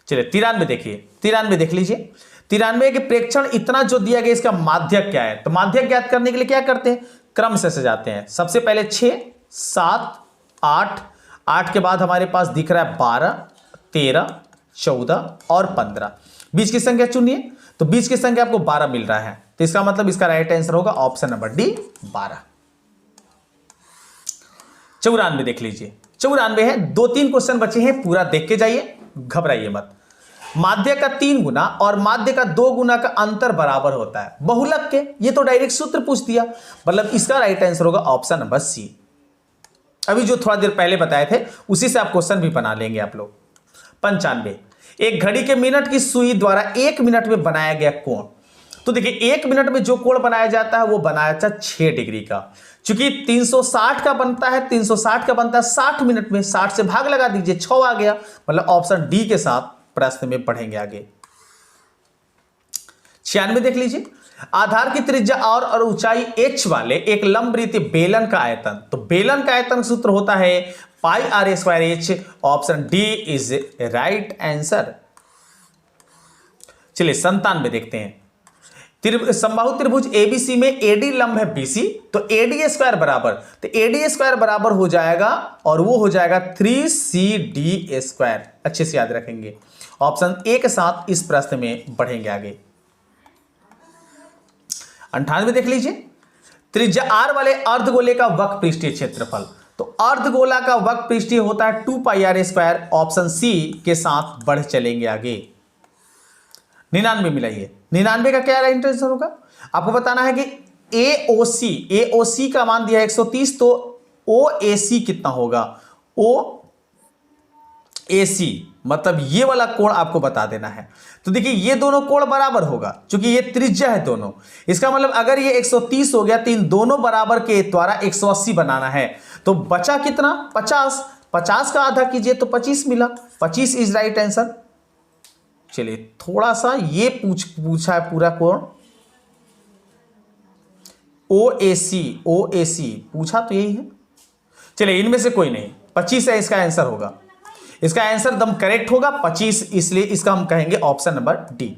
चलिए 93 देखिए, 93 देख लीजिए। 93 के प्रेक्षण इतना जो दिया गया इसका माध्यक क्या है? तो माध्यक ज्ञात करने के लिए क्या करते हैं? क्रम से सजाते हैं। सबसे पहले 6 7 8 8 के बाद हमारे पास दिख रहा है 12 13 14 और 15। बीच की संख्या चुनिए तो बीच की संख्या आपको 12 मिल रहा है, तो इसका मतलब इसका राइट आंसर होगा ऑप्शन नंबर डी 12। 94 देख लीजिए। 94 है, 2-3 क्वेश्चन बचे हैं, पूरा देख के जाइए, घबराइए मत। माध्य का 3 गुना और माध्य का 2 गुना का अंतर बराबर होता है बहुलक के। ये तो डायरेक्ट सूत्र पूछ दिया, मतलब इसका राइट आंसर होगा ऑप्शन नंबर सी। अभी जो थोड़ा देर पहले बताए थे उसी से आप क्वेश्चन भी बना लेंगे आप लोग। 95 एक घड़ी के मिनट की सुई द्वारा 1 मिनट में बनाया गया कोण। तो देखिए 1 मिनट में जो कोण बनाया जाता है वो बनाया जाता है 6 डिग्री का। चूंकि 360 का बनता है 60 मिनट में, 60 से भाग लगा दीजिए 6 आ गया, मतलब ऑप्शन डी के साथ प्रश्न में पढ़ेंगे आगे। 96 देख लीजिए। आधार की त्रिज्या और ऊंचाई h वाले एक लंबवृत्तीय बेलन का आयतन। तो बेलन का आयतन सूत्र होता है πr²h। Option D is right answer. चलिए 97 देखते हैं। समबाहु त्रिभुज एबीसी में एडी लंब है बीसी, तो एडी स्क्वायर बराबर, तो एडी स्क्वायर बराबर हो जाएगा और वो हो जाएगा 3CD स्क्वायर। अच्छे से याद रखेंगे। ऑप्शन ए के साथ इस प्रश्न में बढ़ेंगे आगे। 98 देख लीजिए, त्रिज्या आर वाले अर्धगोले का वक्र पृष्ठीय क्षेत्रफल, तो अर्धगोला का वक्र पृष्ठीय होता है 2πr स्क्वायर। ऑप्शन सी के साथ बढ़ चलेंगे आगे। 99 मिलाइए, 99 का क्या आंसर होगा, आपको बताना है कि AOC का मान दिया है 130, तो OAC कितना होगा, OAC मतलब ये वाला कोण आपको बता देना है। तो देखिए ये दोनों कोण बराबर होगा, क्योंकि ये त्रिज्या है दोनों। इसका मतलब अगर ये 130 हो गया तो इन दोनों बराबर के द्वारा 180 बनाना है, तो बचा कितना, 50। 50 का आधा कीजिए तो 25 मिला, 25 इज राइट आंसर। चलिए थोड़ा सा ये पूछा है पूरा कोण, OAC पूछा तो यही है। चलिए इनमें से कोई नहीं, 25 है इसका आंसर होगा। इसका आंसर एकदम करेक्ट होगा 25, इसलिए इसका हम कहेंगे ऑप्शन नंबर डी।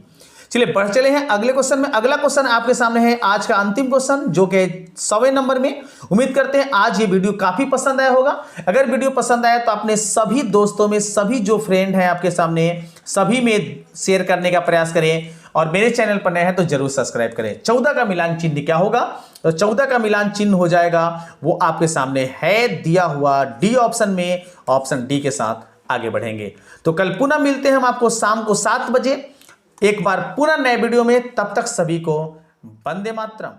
चलिए बढ़ चले हैं अगले क्वेश्चन में। अगला क्वेश्चन आपके सामने है आज का अंतिम क्वेश्चन, जो कि 100वें नंबर में। उम्मीद करते हैं आज ये वीडियो काफी पसंद आया होगा। अगर वीडियो पसंद आया तो अपने सभी दोस्तों में, सभी जो फ्रेंड हैं आपके सामने, सभी में शेयर करने का प्रयास करें, और मेरे चैनल पर नए हैं तो जरूर सब्सक्राइब करें। 14 का मिलान चिन्ह क्या होगा, तो 14 का मिलान चिन्ह हो जाएगा, वो आपके सामने है दिया हुआ डी ऑप्शन में। ऑप्शन डी के साथ आगे बढ़ेंगे। तो कल पुनः मिलते हैं हम आपको शाम को 7 बजे एक बार पुनः नए वीडियो में। तब तक सभी को वंदे मातरम।